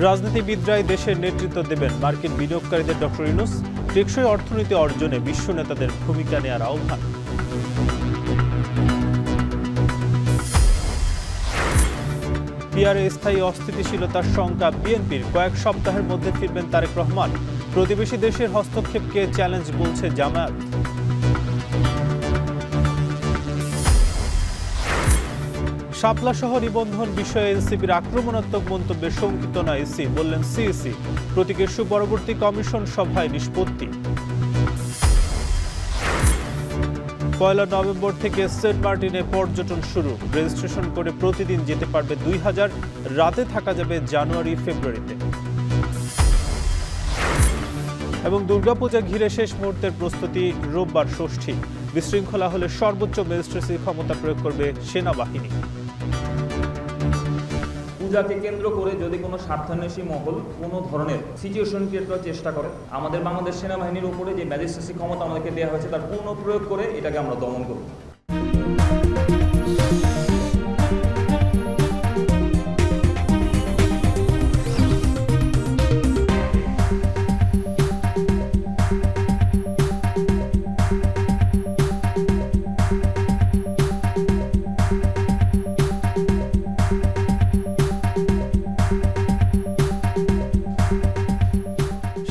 রাজনীতিবিদরাই দেশের নেতৃত্ব দেবেন, মার্কিন বিনিয়োগকারীদের ডক্টর ইউনূস। টেকসই অর্থনীতি অর্জনে বিশ্ব নেতাদের ভূমিকা নেওয়ার আহ্বান। পিআরে স্থায়ী অস্থিতিশীলতার শঙ্কা বিএনপির, কয়েক সপ্তাহের মধ্যে ফিরবেন তারেক রহমান। প্রতিবেশী দেশের হস্তক্ষেপকে চ্যালেঞ্জ বলছে জামায়াত। শাপলা সহ নিবন্ধন বিষয়ে এনসিপির আক্রমণাত্মক মন্তব্যে শঙ্কিত না ইসি, বললেন সিইসি। প্রতীক ইস্যু পরবর্তী কমিশন সভায় নিষ্পত্তি। 1 নভেম্বর থেকে সেন্ট মার্টিনে পর্যটন শুরু, রেজিস্ট্রেশন করে প্রতিদিন যেতে পারবে 2000, রাতে থাকা যাবে জানুয়ারি ফেব্রুয়ারিতে। এবং দুর্গাপূজা ঘিরে শেষ মুহূর্তের প্রস্তুতি, রোববার ষষ্ঠী। বিশৃঙ্খলা হলে সর্বোচ্চ ম্যাজিস্ট্রেসি ক্ষমতা প্রয়োগ করবে সেনাবাহিনী। পূজাকে কেন্দ্র করে যদি কোনো স্বার্থান্বেষী মহল কোনো ধরনের সিচুয়েশন ক্রিয়েট করার চেষ্টা করে, আমাদের বাংলাদেশ সেনাবাহিনীর উপরে যে ম্যাজিস্ট্রেসি ক্ষমতা আমাদেরকে দেওয়া হয়েছে তার পূর্ণ প্রয়োগ করে এটাকে আমরা দমন করব।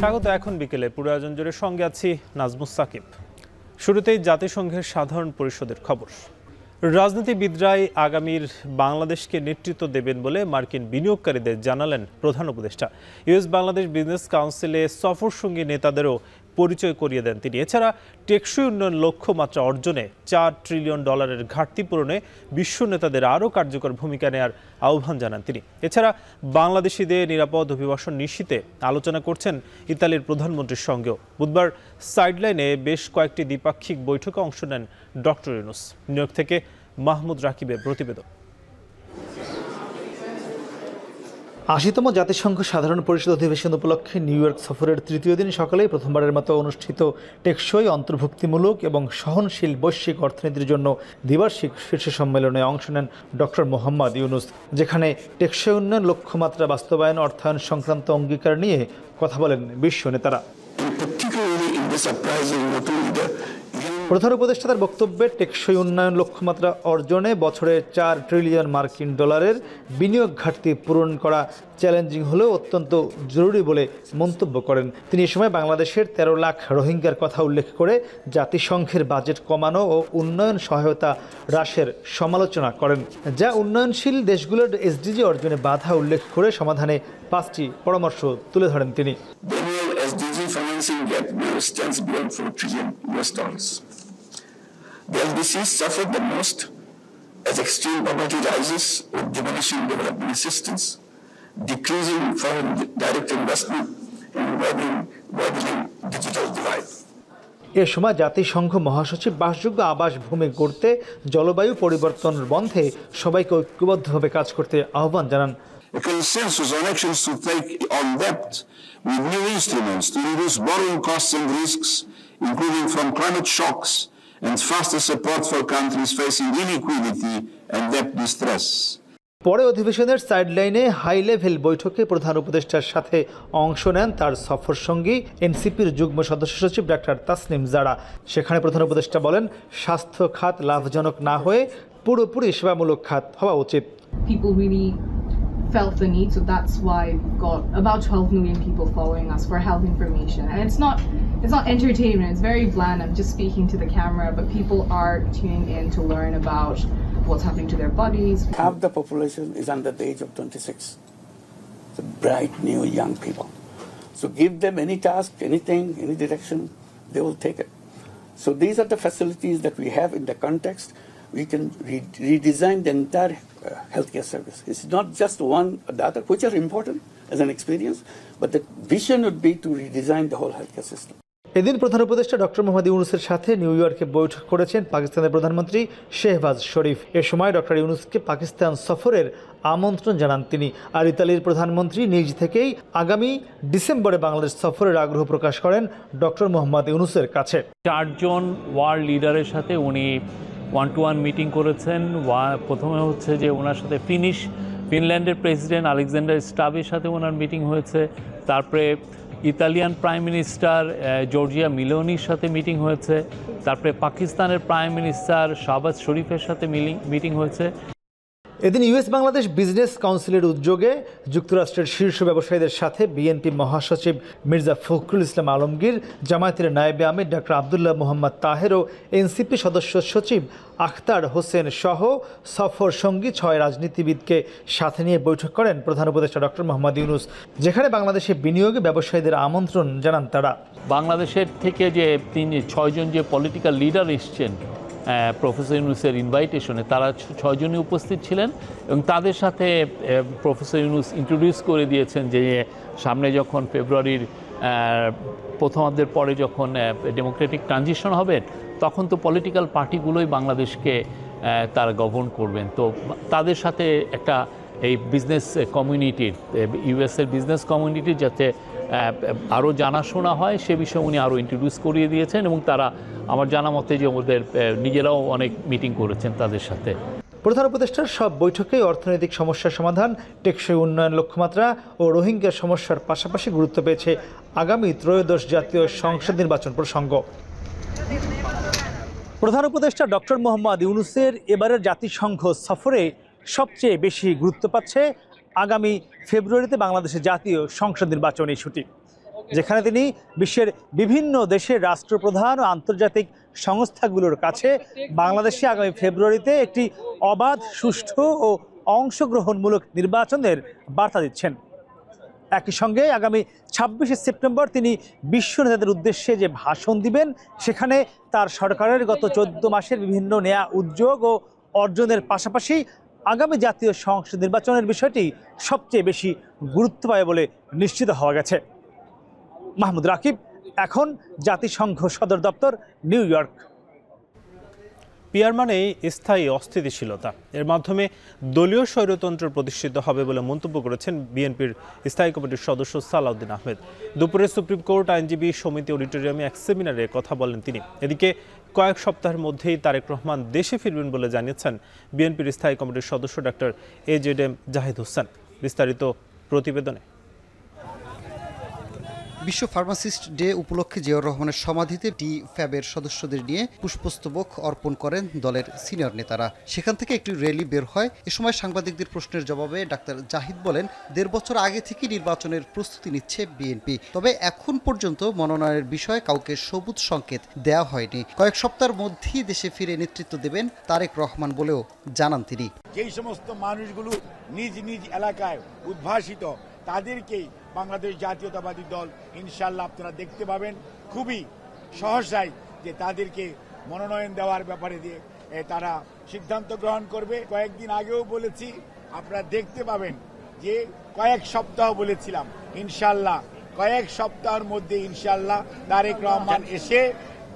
স্বাগত। এখন বিকেলে পুরো আয়োজন জুড়ে সঙ্গে আছি নাজমুস সাকিব। শুরুতেই জাতিসংঘের সাধারণ পরিষদের খবর। রাজনীতিবিদরাই আগামীর বাংলাদেশকে নেতৃত্ব দেবেন বলে মার্কিন বিনিয়োগকারীদের জানালেন প্রধান উপদেষ্টা। ইউএস বাংলাদেশ বিজনেস কাউন্সিলে সফরসঙ্গী নেতাদেরও পরিচয় করিয়ে দেন তিনি। এছাড়া টেকসই উন্নয়ন লক্ষ্যমাত্রা অর্জনে $4 ট্রিলিয়ন ঘাটতি পূরণে বিশ্ব নেতাদের আরও কার্যকর ভূমিকা নেওয়ার আহ্বান জানান তিনি। এছাড়া বাংলাদেশিদের নিরাপদ অভিবাসন নিশ্চিতে আলোচনা করছেন ইতালির প্রধানমন্ত্রীর সঙ্গেও। বুধবার সাইডলাইনে বেশ কয়েকটি দ্বিপাক্ষিক বৈঠকে অংশ নেন ডক্টর ইউনূস। নিউইয়র্ক থেকে মাহমুদ রাকিবের প্রতিবেদন। ৮০তম জাতিসংঘ সাধারণ পরিষদ অধিবেশন উপলক্ষে নিউ ইয়র্ক সফরের তৃতীয় দিন সকালেই প্রথমবারের মতো অনুষ্ঠিত টেকসই, অন্তর্ভুক্তিমূলক এবং সহনশীল বৈশ্বিক অর্থনীতির জন্য দ্বিবার্ষিক শীর্ষ সম্মেলনে অংশ নেন ডক্টর মোহাম্মদ ইউনূস, যেখানে টেকসই উন্নয়ন লক্ষ্যমাত্রা বাস্তবায়ন অর্থায়ন সংক্রান্ত অঙ্গীকার নিয়ে কথা বলেন বিশ্ব নেতারা। প্রধান উপদেষ্টা তার বক্তব্যে টেকসই উন্নয়ন লক্ষ্যমাত্রা অর্জনে বছরে $4 ট্রিলিয়ন বিনিয়োগ ঘাটতি পূরণ করা চ্যালেঞ্জিং হলেও অত্যন্ত জরুরি বলে মন্তব্য করেন তিনি। এ সময় বাংলাদেশের 13 লাখ রোহিঙ্গার কথা উল্লেখ করে জাতিসংঘের বাজেট কমানো ও উন্নয়ন সহায়তা হ্রাসের সমালোচনা করেন, যা উন্নয়নশীল দেশগুলোর এসডিজি অর্জনে বাধা উল্লেখ করে সমাধানে 5টি পরামর্শ তুলে ধরেন তিনি। Financing gap now stands beyond $4 trillion. The LDCs suffer the most as extreme poverty rises with diminishing development assistance, decreasing foreign direct investment, and widening digital divide. এ সময় জাতিসংঘ মহাসচিব বাসযোগ্য আবাস ভূমি গড়তে, জলবায়ু পরিবর্তন বন্ধে সবাইকে ঐক্যবদ্ধভাবে কাজ করতে আহ্বান জানান। A consensus on actions to take on debt with new instruments to reduce borrowing costs and risks, including from climate shocks, and faster support for countries facing illiquidity and debt distress. পরে অধিবেশনের সাইডলাইনে high level বৈঠকে প্রধান উপদেষ্টার সাথে অংশ নেন তার সফর সঙ্গী এনসিপির যুগ্ম সদস্য সচিব ডাক্তার তাসনিম জারা। সেখানে প্রধান উপদেষ্টা বলেন, স্বাস্থ্য খাত লাভজনক না হয়ে পুরোপুরি সেবামূলক খাত হওয়া উচিত। Felt the need, so that's why we've got about 12 million people following us for health information, and it's not entertainment, it's very bland. I'm just speaking to the camera, but people are tuning in to learn about what's happening to their bodies. Half the population is under the age of 26. So bright new young people, so give them any task, anything, any direction, they will take it. So these are the facilities that we have in the context. We can redesign the entire healthcare service. It's not just one or the other, which are important as an experience, but the vision would be to redesign the whole healthcare system. এদিন প্রধান উপদেষ্টা doctor Mohammad ইউনূসের সাথে new ইয়র্কে বৈঠক করেছেন পাকিস্তানের প্রধানমন্ত্রী শেহবাজ শরীফ। এ সময় ডক্টর ইউনূসকে পাকিস্তান সফরের আমন্ত্রণ জানান তিনি। আর ইতালির প্রধানমন্ত্রী নিজ থেকেই আগামী ডিসেম্বরে বাংলাদেশ সফরের আগ্রহ প্রকাশ করেন ডক্টর মোহাম্মদ ইউনূসের কাছে। 4 জন ওয়ার্ল্ড লিডারের সাথে উনি 1-to-1 মিটিং করেছেন। প্রথমে হচ্ছে যে ওনার সাথে ফিনিশ ফিনল্যান্ডের প্রেসিডেন্ট আলেকজান্ডার স্টাবের সাথে ওনার মিটিং হয়েছে। তারপরে ইতালিয়ান প্রাইম মিনিস্টার জর্জিয়া মিলোনির সাথে মিটিং হয়েছে। তারপরে পাকিস্তানের প্রাইম মিনিস্টার শাহবাজ শরীফের সাথে মিটিং হয়েছে। এদিন ইউএস বাংলাদেশ বিজনেস কাউন্সিলের উদ্যোগে যুক্তরাষ্ট্রের শীর্ষ ব্যবসায়ীদের সাথে বিএনপি মহাসচিব মির্জা ফখরুল ইসলাম আলমগীর, জামায়াতের নায়েবে আমির ডক্টর আবদুল্লাহ মোহাম্মদ তাহের ও এনসিপি সদস্য সচিব আখতার হোসেন সহ সফর সঙ্গী 6 রাজনীতিবিদকে সাথে নিয়ে বৈঠক করেন প্রধান উপদেষ্টা ডক্টর মোহাম্মদ ইউনূস, যেখানে বাংলাদেশে বিনিয়োগে ব্যবসায়ীদের আমন্ত্রণ জানান তারা। বাংলাদেশের থেকে যে 6 জন যে পলিটিক্যাল লিডার এসছেন প্রফেসর ইউনূসের ইনভাইটেশনে, তারা 6 জনই উপস্থিত ছিলেন এবং তাদের সাথে প্রফেসর ইউনূস ইন্ট্রোডিউস করে দিয়েছেন যে সামনে যখন ফেব্রুয়ারির প্রথমার্ধের পরে যখন ডেমোক্রেটিক ট্রানজিশন হবে, তখন তো পলিটিক্যাল পার্টিগুলোই বাংলাদেশকে তারা গভর্ন করবেন। তো তাদের সাথে একটা এই বিজনেস কমিউনিটির, ইউএসের বিজনেস কমিউনিটির যাতে আরও জানাশোনা হয় সে বিষয়ে উনি আরও ইন্ট্রোডিউস করিয়ে দিয়েছেন এবং তারা আমার জানা মতে যে ওদের নিজেরাও অনেক মিটিং করেছেন তাদের সাথে। প্রধান উপদেষ্টার সব বৈঠকেই অর্থনৈতিক সমস্যার সমাধান, টেকসই উন্নয়ন লক্ষ্যমাত্রা ও রোহিঙ্গা সমস্যার পাশাপাশি গুরুত্ব পেয়েছে আগামী ত্রয়োদশ জাতীয় সংসদ নির্বাচন প্রসঙ্গ। প্রধান উপদেষ্টা ডক্টর মোহাম্মদ ইউনূসের এবারের জাতিসংঘ সফরে সবচেয়ে বেশি গুরুত্ব পাচ্ছে আগামী ফেব্রুয়ারিতে বাংলাদেশের জাতীয় সংসদ নির্বাচন ইস্যুটি, যেখানে তিনি বিশ্বের বিভিন্ন দেশের রাষ্ট্রপ্রধান ও আন্তর্জাতিক সংস্থাগুলোর কাছে বাংলাদেশে আগামী ফেব্রুয়ারিতে একটি অবাধ, সুষ্ঠু ও অংশগ্রহণমূলক নির্বাচনের বার্তা দিচ্ছেন। একই সঙ্গে আগামী 26শে সেপ্টেম্বর তিনি বিশ্ব নেতাদের উদ্দেশ্যে যে ভাষণ দিবেন, সেখানে তার সরকারের গত 14 মাসের বিভিন্ন নেয়া উদ্যোগ ও অর্জনের পাশাপাশি আগামী জাতীয় সংসদ নির্বাচনের বিষয়টি সবচেয়ে বেশি গুরুত্ব পায় বলে নিশ্চিত হওয়া গেছে। মাহমুদ রাকিব, এখন জাতিসংঘ সদর দপ্তর, নিউ ইয়র্ক। পিআর মানেই স্থায়ী অস্থিতিশীলতা, এর মাধ্যমে দলীয় স্বৈরতন্ত্র প্রতিষ্ঠিত হবে বলে মন্তব্য করেছেন বিএনপির স্থায়ী কমিটির সদস্য সালাউদ্দিন আহমেদ। দুপুরে সুপ্রিম কোর্ট আইনজীবী সমিতি অডিটোরিয়ামে এক সেমিনারে কথা বলেন তিনি। এদিকে কয়েক সপ্তাহের মধ্যেই তারেক রহমান দেশে ফিরবেন বলে জানিয়েছেন বিএনপির স্থায়ী কমিটির সদস্য ডক্টর AZM জাহিদ হোসেন। বিস্তারিত প্রতিবেদনে। বিশ্ব ফার্মাসিস্ট ডে উপলক্ষে জিয়াউর রহমানের সমাধিতে ফ্যাবের সদস্যদের নিয়ে পুষ্পস্তবক অর্পণ করেন দলের সিনিয়র নেতারা। সেখান থেকে একটি র্যালি বের হয়। এ সময় সাংবাদিকদের প্রশ্নের জবাবে ডাক্তার জাহিদ বলেন, 1.5 বছর আগে থেকে নির্বাচনের প্রস্তুতি নিচ্ছে বিএনপি, তবে এখন পর্যন্ত মনোনয়নের বিষয়ে কাউকে সবুজ সংকেত দেওয়া হয়নি। কয়েক সপ্তাহের মধ্যেই দেশে ফিরে নেতৃত্ব দেবেন তারেক রহমান বলেও জানান তিনি। যেই সমস্ত মানুষগুলো নিজ নিজ এলাকায় উদ্ভাসিত, তাদেরকেই বাংলাদেশ জাতীয়তাবাদী দল ইনশাল্লাহ আপনারা দেখতে পাবেন খুবই সহসাই যে তাদেরকে মনোনয়ন দেওয়ার ব্যাপারে দিয়ে তারা সিদ্ধান্ত গ্রহণ করবে। কয়েকদিন আগেও বলেছি, আপনারা দেখতে পাবেন যে কয়েক সপ্তাহ বলেছিলাম, ইনশাল্লাহ কয়েক সপ্তাহের মধ্যে ইনশাল্লাহ তারেক রহমান এসে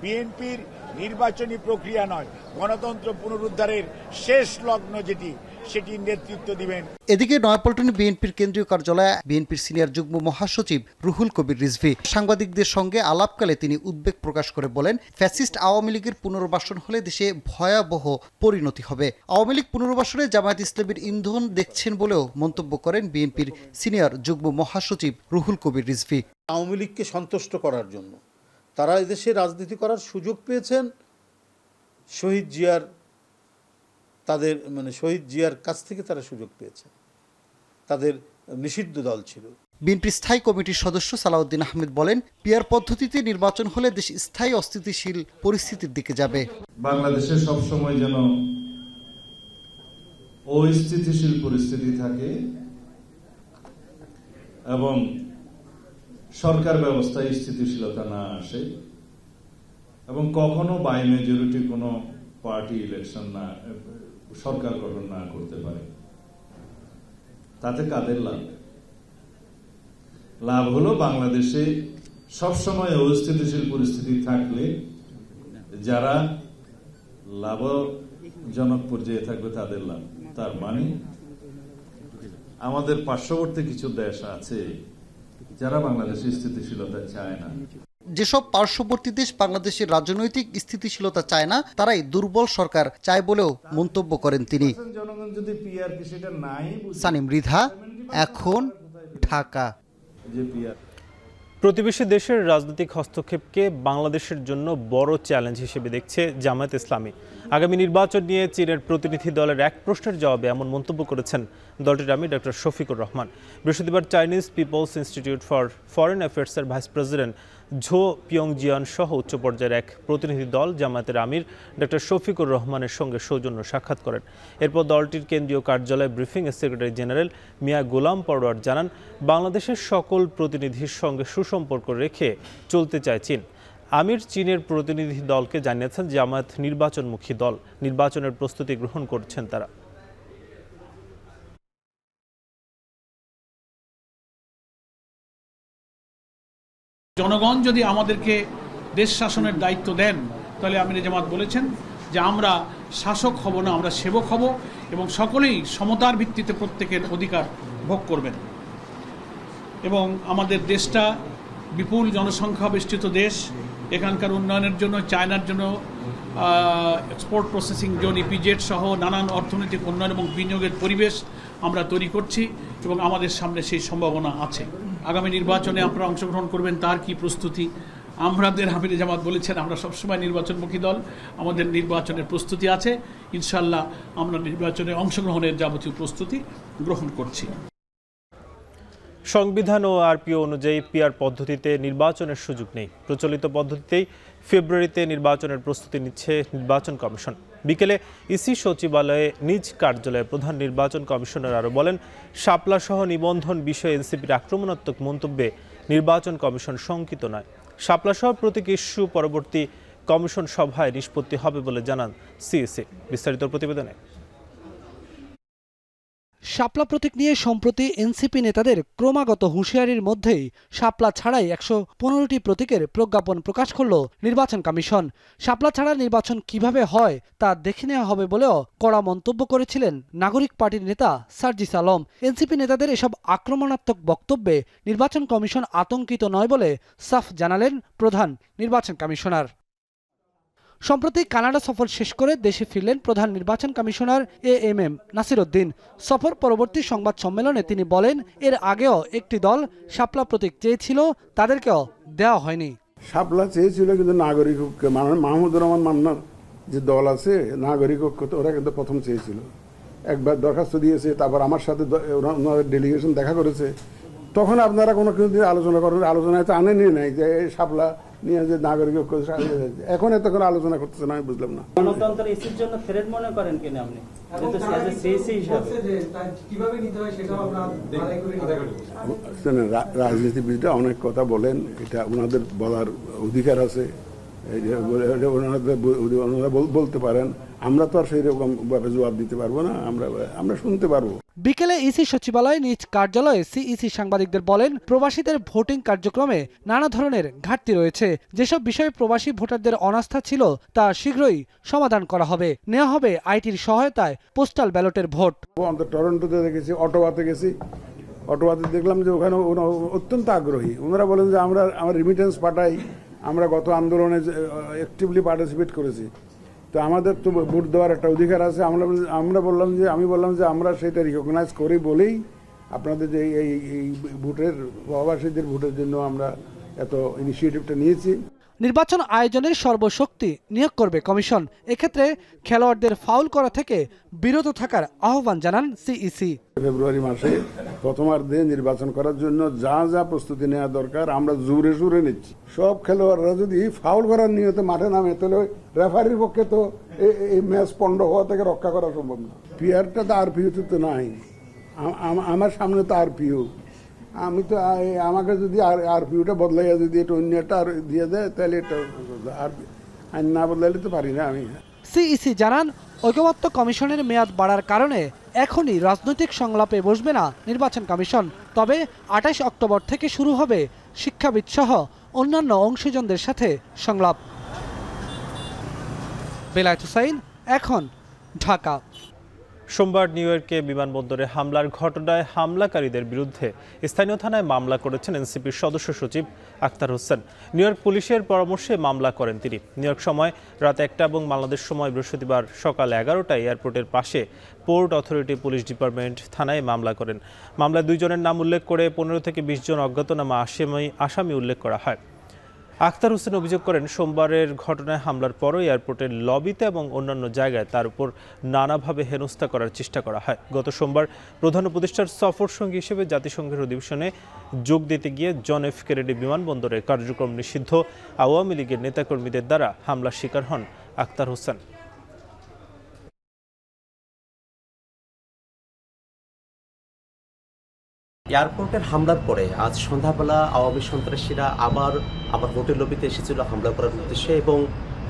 বিএনপির নির্বাচনী প্রক্রিয়া নয়, গণতন্ত্র পুনরুদ্ধারের শেষ লগ্ন যেটি, সেটির নেতৃত্ব দিবেন। এদিকে নয়াপল্টনে বিএনপির কেন্দ্রীয় কার্যালয়ে বিএনপির সিনিয়র যুগ্ম মহাসচিব রুহুল কবির রিজভী সাংবাদিকদের সঙ্গে আলাপকালে তিনি উদ্বেগ প্রকাশ করে বলেন, ফ্যাসিস্ট আওয়ামী লীগের পুনর্বাসন হলে দেশে ভয়াবহ পরিণতি হবে। আওয়ামী লীগ পুনর্বাসনে জামায়াত ইসলামীর ইন্ধন দেখছেন বলেও মন্তব্য করেন বিএনপির সিনিয়র যুগ্ম মহাসচিব রুহুল কবির রিজভী। আওয়ামী লীগকে সন্তুষ্ট করার জন্য তারা এদেশে রাজনীতি করার সুযোগ পেয়েছেন শহীদ জিয়ার, তাদের শহীদ জিয়ার কাছ থেকে তারা সুযোগ পেয়েছে, তাদের নিষিদ্ধ দল ছিল। বিএনপির স্থায়ী কমিটির সদস্য সালাউদ্দিন আহমেদ বলেন, পিআর পদ্ধতিতে নির্বাচন হলে দেশ স্থায়ী অস্থিতিশীল পরিস্থিতির দিকে যাবে। বাংলাদেশে সবসময় যেন অস্থিতিশীল পরিস্থিতি থাকে এবং সরকার ব্যবস্থায় স্থিতিশীলতা না আসে এবং কখনো বাই মেজরিটি কোনো পার্টি ইলেকশন না, সরকার গঠন না করতে পারে, তাতে কাদের লাভ? লাভ হলো বাংলাদেশে সবসময় অস্থিতিশীল পরিস্থিতি থাকলে যারা লাভজনক পর্যায়ে থাকবে তাদের লাভ। তার মানে আমাদের পার্শ্ববর্তী কিছু দেশ আছে যারা বাংলাদেশের স্থিতিশীলতা চায় না। যেসব পার্শ্ববর্তী দেশ বাংলাদেশের রাজনৈতিক স্থিতিশীলতা চায় না, তারাই দুর্বল সরকার চায় বলেও মন্তব্য করেন তিনি। সানিম মৃধা, এখন, ঢাকা। প্রতিবেশী দেশের রাজনৈতিক হস্তক্ষেপকে বাংলাদেশের জন্য বড় চ্যালেঞ্জ হিসেবে দেখছে জামায়াত ইসলামী। আগামী নির্বাচন নিয়ে চীনের প্রতিনিধি দলের এক প্রশ্নের জবাবে এমন মন্তব্য করেছেন দলটির আমির ডক্টর শফিকুর রহমান। বৃহস্পতিবার Chinese People's Institute for Foreign অ্যাফেয়ার্সের ভাইস প্রেসিডেন্ট ঝো পিয়ংজিয়ান সহ উচ্চ পর্যায়ের এক প্রতিনিধি দল জামায়াতের আমির ডক্টর শফিকুর রহমানের সঙ্গে সৌজন্য সাক্ষাৎ করেন। এরপর দলটির কেন্দ্রীয় কার্যালয়ে ব্রিফিংয়ে সেক্রেটারি জেনারেল মিয়া গোলাম পরোয়ার জানান, বাংলাদেশের সকল প্রতিনিধির সঙ্গে সুসম্পর্ক রেখে চলতে চায় চীন। আমির চীনের প্রতিনিধি দলকে জানিয়েছেন জামায়াত নির্বাচনমুখী দল, নির্বাচনের প্রস্তুতি গ্রহণ করছেন তারা। জনগণ যদি আমাদেরকে দেশ শাসনের দায়িত্ব দেন, তাহলে আমির জামাত বলেছেন যে আমরা শাসক হব না, আমরা সেবক হব এবং সকলেই সমতার ভিত্তিতে প্রত্যেকের অধিকার ভোগ করবেন। এবং আমাদের দেশটা বিপুল জনসংখ্যা বেষ্টিত দেশ, এখানকার উন্নয়নের জন্য চায়নার জন্য এক্সপোর্ট প্রসেসিং জোন ইপিজেড সহ নানান অর্থনৈতিক উন্নয়ন এবং বিনিয়োগের পরিবেশ আমরা তৈরি করছি এবং আমাদের সামনে সেই সম্ভাবনা আছে। আগামী নির্বাচনে আপনারা অংশগ্রহণ করবেন, তার কি প্রস্তুতি? আমাদের আমির জামাত বলেছেন আমরা সবসময় নির্বাচনমুখী দল, আমাদের নির্বাচনের প্রস্তুতি আছে, ইনশাল্লাহ আমরা নির্বাচনে অংশগ্রহণের যাবতীয় প্রস্তুতি গ্রহণ করছি। সংবিধান ও আরপিও অনুযায়ী পিআর পদ্ধতিতে নির্বাচনের সুযোগ নেই। প্রচলিত পদ্ধতিতেই ফেব্রুয়ারিতে নির্বাচনের প্রস্তুতি নিচ্ছে নির্বাচন কমিশন। বিকেলে ইসি সচিবালয়ে নিজ কার্যালয়ে প্রধান নির্বাচন কমিশনার আরও বলেন, শাপলা সহ নিবন্ধন বিষয়ে এনসিপির আক্রমণাত্মক মন্তব্যে নির্বাচন কমিশন শঙ্কিত নয়। শাপলা সহ প্রতীক ইস্যু পরবর্তী কমিশন সভায় নিষ্পত্তি হবে বলে জানান সিইসি। বিস্তারিত প্রতিবেদনে। শাপলা প্রতীক নিয়ে সম্প্রতি এনসিপি নেতাদের ক্রমাগত হুঁশিয়ারির মধ্যেই শাপলা ছাড়াই ১১৫টি প্রতীকের প্রজ্ঞাপন প্রকাশ করল নির্বাচন কমিশন। শাপলা ছাড়া নির্বাচন কিভাবে হয় তা দেখে নেওয়া হবে বলেও কড়া মন্তব্য করেছিলেন নাগরিক পার্টির নেতা সার্জিস আলম। এনসিপি নেতাদের এসব আক্রমণাত্মক বক্তব্যে নির্বাচন কমিশন আতঙ্কিত নয় বলে সাফ জানালেন প্রধান নির্বাচন কমিশনার। সম্প্রতি কানাডা সফর শেষ করে দেশে ফিরলেন প্রধান নির্বাচন কমিশনার এএমএম নাসির উদ্দিন। সফর পরবর্তী সংবাদ সম্মেলনে তিনি বলেন, এর আগেও একটি দল শাপলা প্রতীক চেয়েছিল, তাদেরকেও দেওয়া হয়নি। শাপলা চেয়েছিল কিন্তু নাগরিক ঐক্য, মাহমুদুর রহমান মান্নার যে দল আছে নাগরিক ঐক্য, ওরা কিন্তু প্রথম চেয়েছিল। একবার দরখাস্ত দিয়েছে, তারপর আমার সাথে ওনাদের ডেলিগেশন দেখা করেছে। তখন আপনারা কোনো কিছু আলোচনা করেন, আলোচনায় তো আনেনি নাই যে শাপলা নিয়ে যে নাগরিক ঐক্য, এখন এত করে আলোচনা করতেছে না, আমি বুঝলাম না। গণতন্ত্র ইস্যুর জন্য থ্রেট মনে করেন কিনা আপনি? রাজনীতিবিদরা অনেক কথা বলেন, এটা ওনাদের বলার অধিকার আছে, বলতে পারেন। আমরা তো আর সেই রকম ভাবে জবাব দিতে পারবো না, আমরা শুনতে পারবো। বিকেলে ইসি সচিবালয়ে নিজ কার্যালয়ে সিইসি সাংবাদিকদের বলেন, প্রবাসীদের ভোটিং কার্যক্রমে নানা ধরনের ঘাটতি রয়েছে। যেসব বিষয়ে প্রবাসী ভোটারদের অনাস্থা ছিল তা শীঘ্রই সমাধান করা হবে। নেওয়া হবে আইটির সহায়তায় পোস্টাল ব্যালটের ভোট। টরন্টোতে দেখেছি, অটোয়াতে গেছি, অটোয়াতে দেখলাম যে ওখানে অত্যন্ত আগ্রহী। ওনারা বলেন যে আমরা রিমিটেন্স পাঠাই, আমরা গত আন্দোলনে অ্যাক্টিভলি পার্টিসিপেট করেছি, তো আমাদের তো ভোট দেওয়ার একটা অধিকার আছে। আমি বললাম যে আমরা সেটা রিকগনাইজ করি বলেই আপনাদের যে এই ভোটের প্রবাসীদের ভোটের জন্য আমরা এত ইনিশিয়েটিভটা নিয়েছি। নির্বাচন আয়োজনের সর্বশক্তি নিয়োগ করবে কমিশন। এক্ষেত্রে খেলোয়াড়দের ফাউল করা থেকে বিরত থাকার আহ্বান জানান সিইসি। ফেব্রুয়ারি মাসে প্রথমার্ধে নির্বাচন করার জন্য যা যা প্রস্তুতি নেওয়া দরকার আমরা জোরে জোরে নিচ্ছি। সব খেলোয়াড়রা যদি ফাউল করার নিয়তে মাঠে নামে, তাহলে রেফারির পক্ষে তো এই ম্যাচ পণ্ড হওয়া থেকে রক্ষা করা সম্ভব না। পিআরটা তো আরপিওতে তো নাই, আমার সামনে তো আরপিও। আমি তো আমাকে যদি আরপিওটা বদলাইয়া যদি এটা অন্য একটা দিয়ে দেয়, তাহলে এটা আইন না বদলাইলে তো পারি না আমি। সিইসি জানান, ঐকমত্য কমিশনের মেয়াদ বাড়ার কারণে এখনই রাজনৈতিক সংলাপে বসবে না নির্বাচন কমিশন। তবে ২৮ অক্টোবর থেকে শুরু হবে শিক্ষাবিদ সহ অন্যান্য অংশীজনদের সাথে সংলাপ। বেলায়েত হুসাইন, এখন, ঢাকা। সোমবার নিউ ইয়র্কে বিমানবন্দরে হামলার ঘটনায় হামলাকারীদের বিরুদ্ধে স্থানীয় থানায় মামলা করেছেন এনসিপির সদস্য সচিব আখতার হোসেন। নিউ ইয়র্ক পুলিশের পরামর্শে মামলা করেন তিনি। নিউ ইয়র্ক সময় রাত 1টা এবং বাংলাদেশ সময় বৃহস্পতিবার সকাল 11টায় এয়ারপোর্টের পাশে পোর্ট অথরিটি পুলিশ ডিপার্টমেন্ট থানায় মামলা করেন। মামলায় 2 জনের নাম উল্লেখ করে 15 থেকে 20 জন অজ্ঞাতনামা আসামি উল্লেখ করা হয়। আখতার হোসেন অভিযোগ করেন, সোমবারের ঘটনায় হামলার পরও এয়ারপোর্টের লবিতে এবং অন্যান্য জায়গায় তার উপর নানাভাবে হেনস্থা করার চেষ্টা করা হয়। গত সোমবার প্রধান উপদেষ্টার সফর সঙ্গী হিসেবে জাতিসংঘের অধিবেশনে যোগ দিতে গিয়ে জন এফ কেনেডি বিমানবন্দরে কার্যক্রম নিষিদ্ধ আওয়ামী লীগের নেতাকর্মীদের দ্বারা হামলার শিকার হন আখতার হোসেন। এয়ারপোর্টের হামলার পরে আজ সন্ধ্যাবেলা আওয়ামী সন্ত্রাসীরা আবার হোটেল লবিতে এসেছিল হামলা করার উদ্দেশ্যে, এবং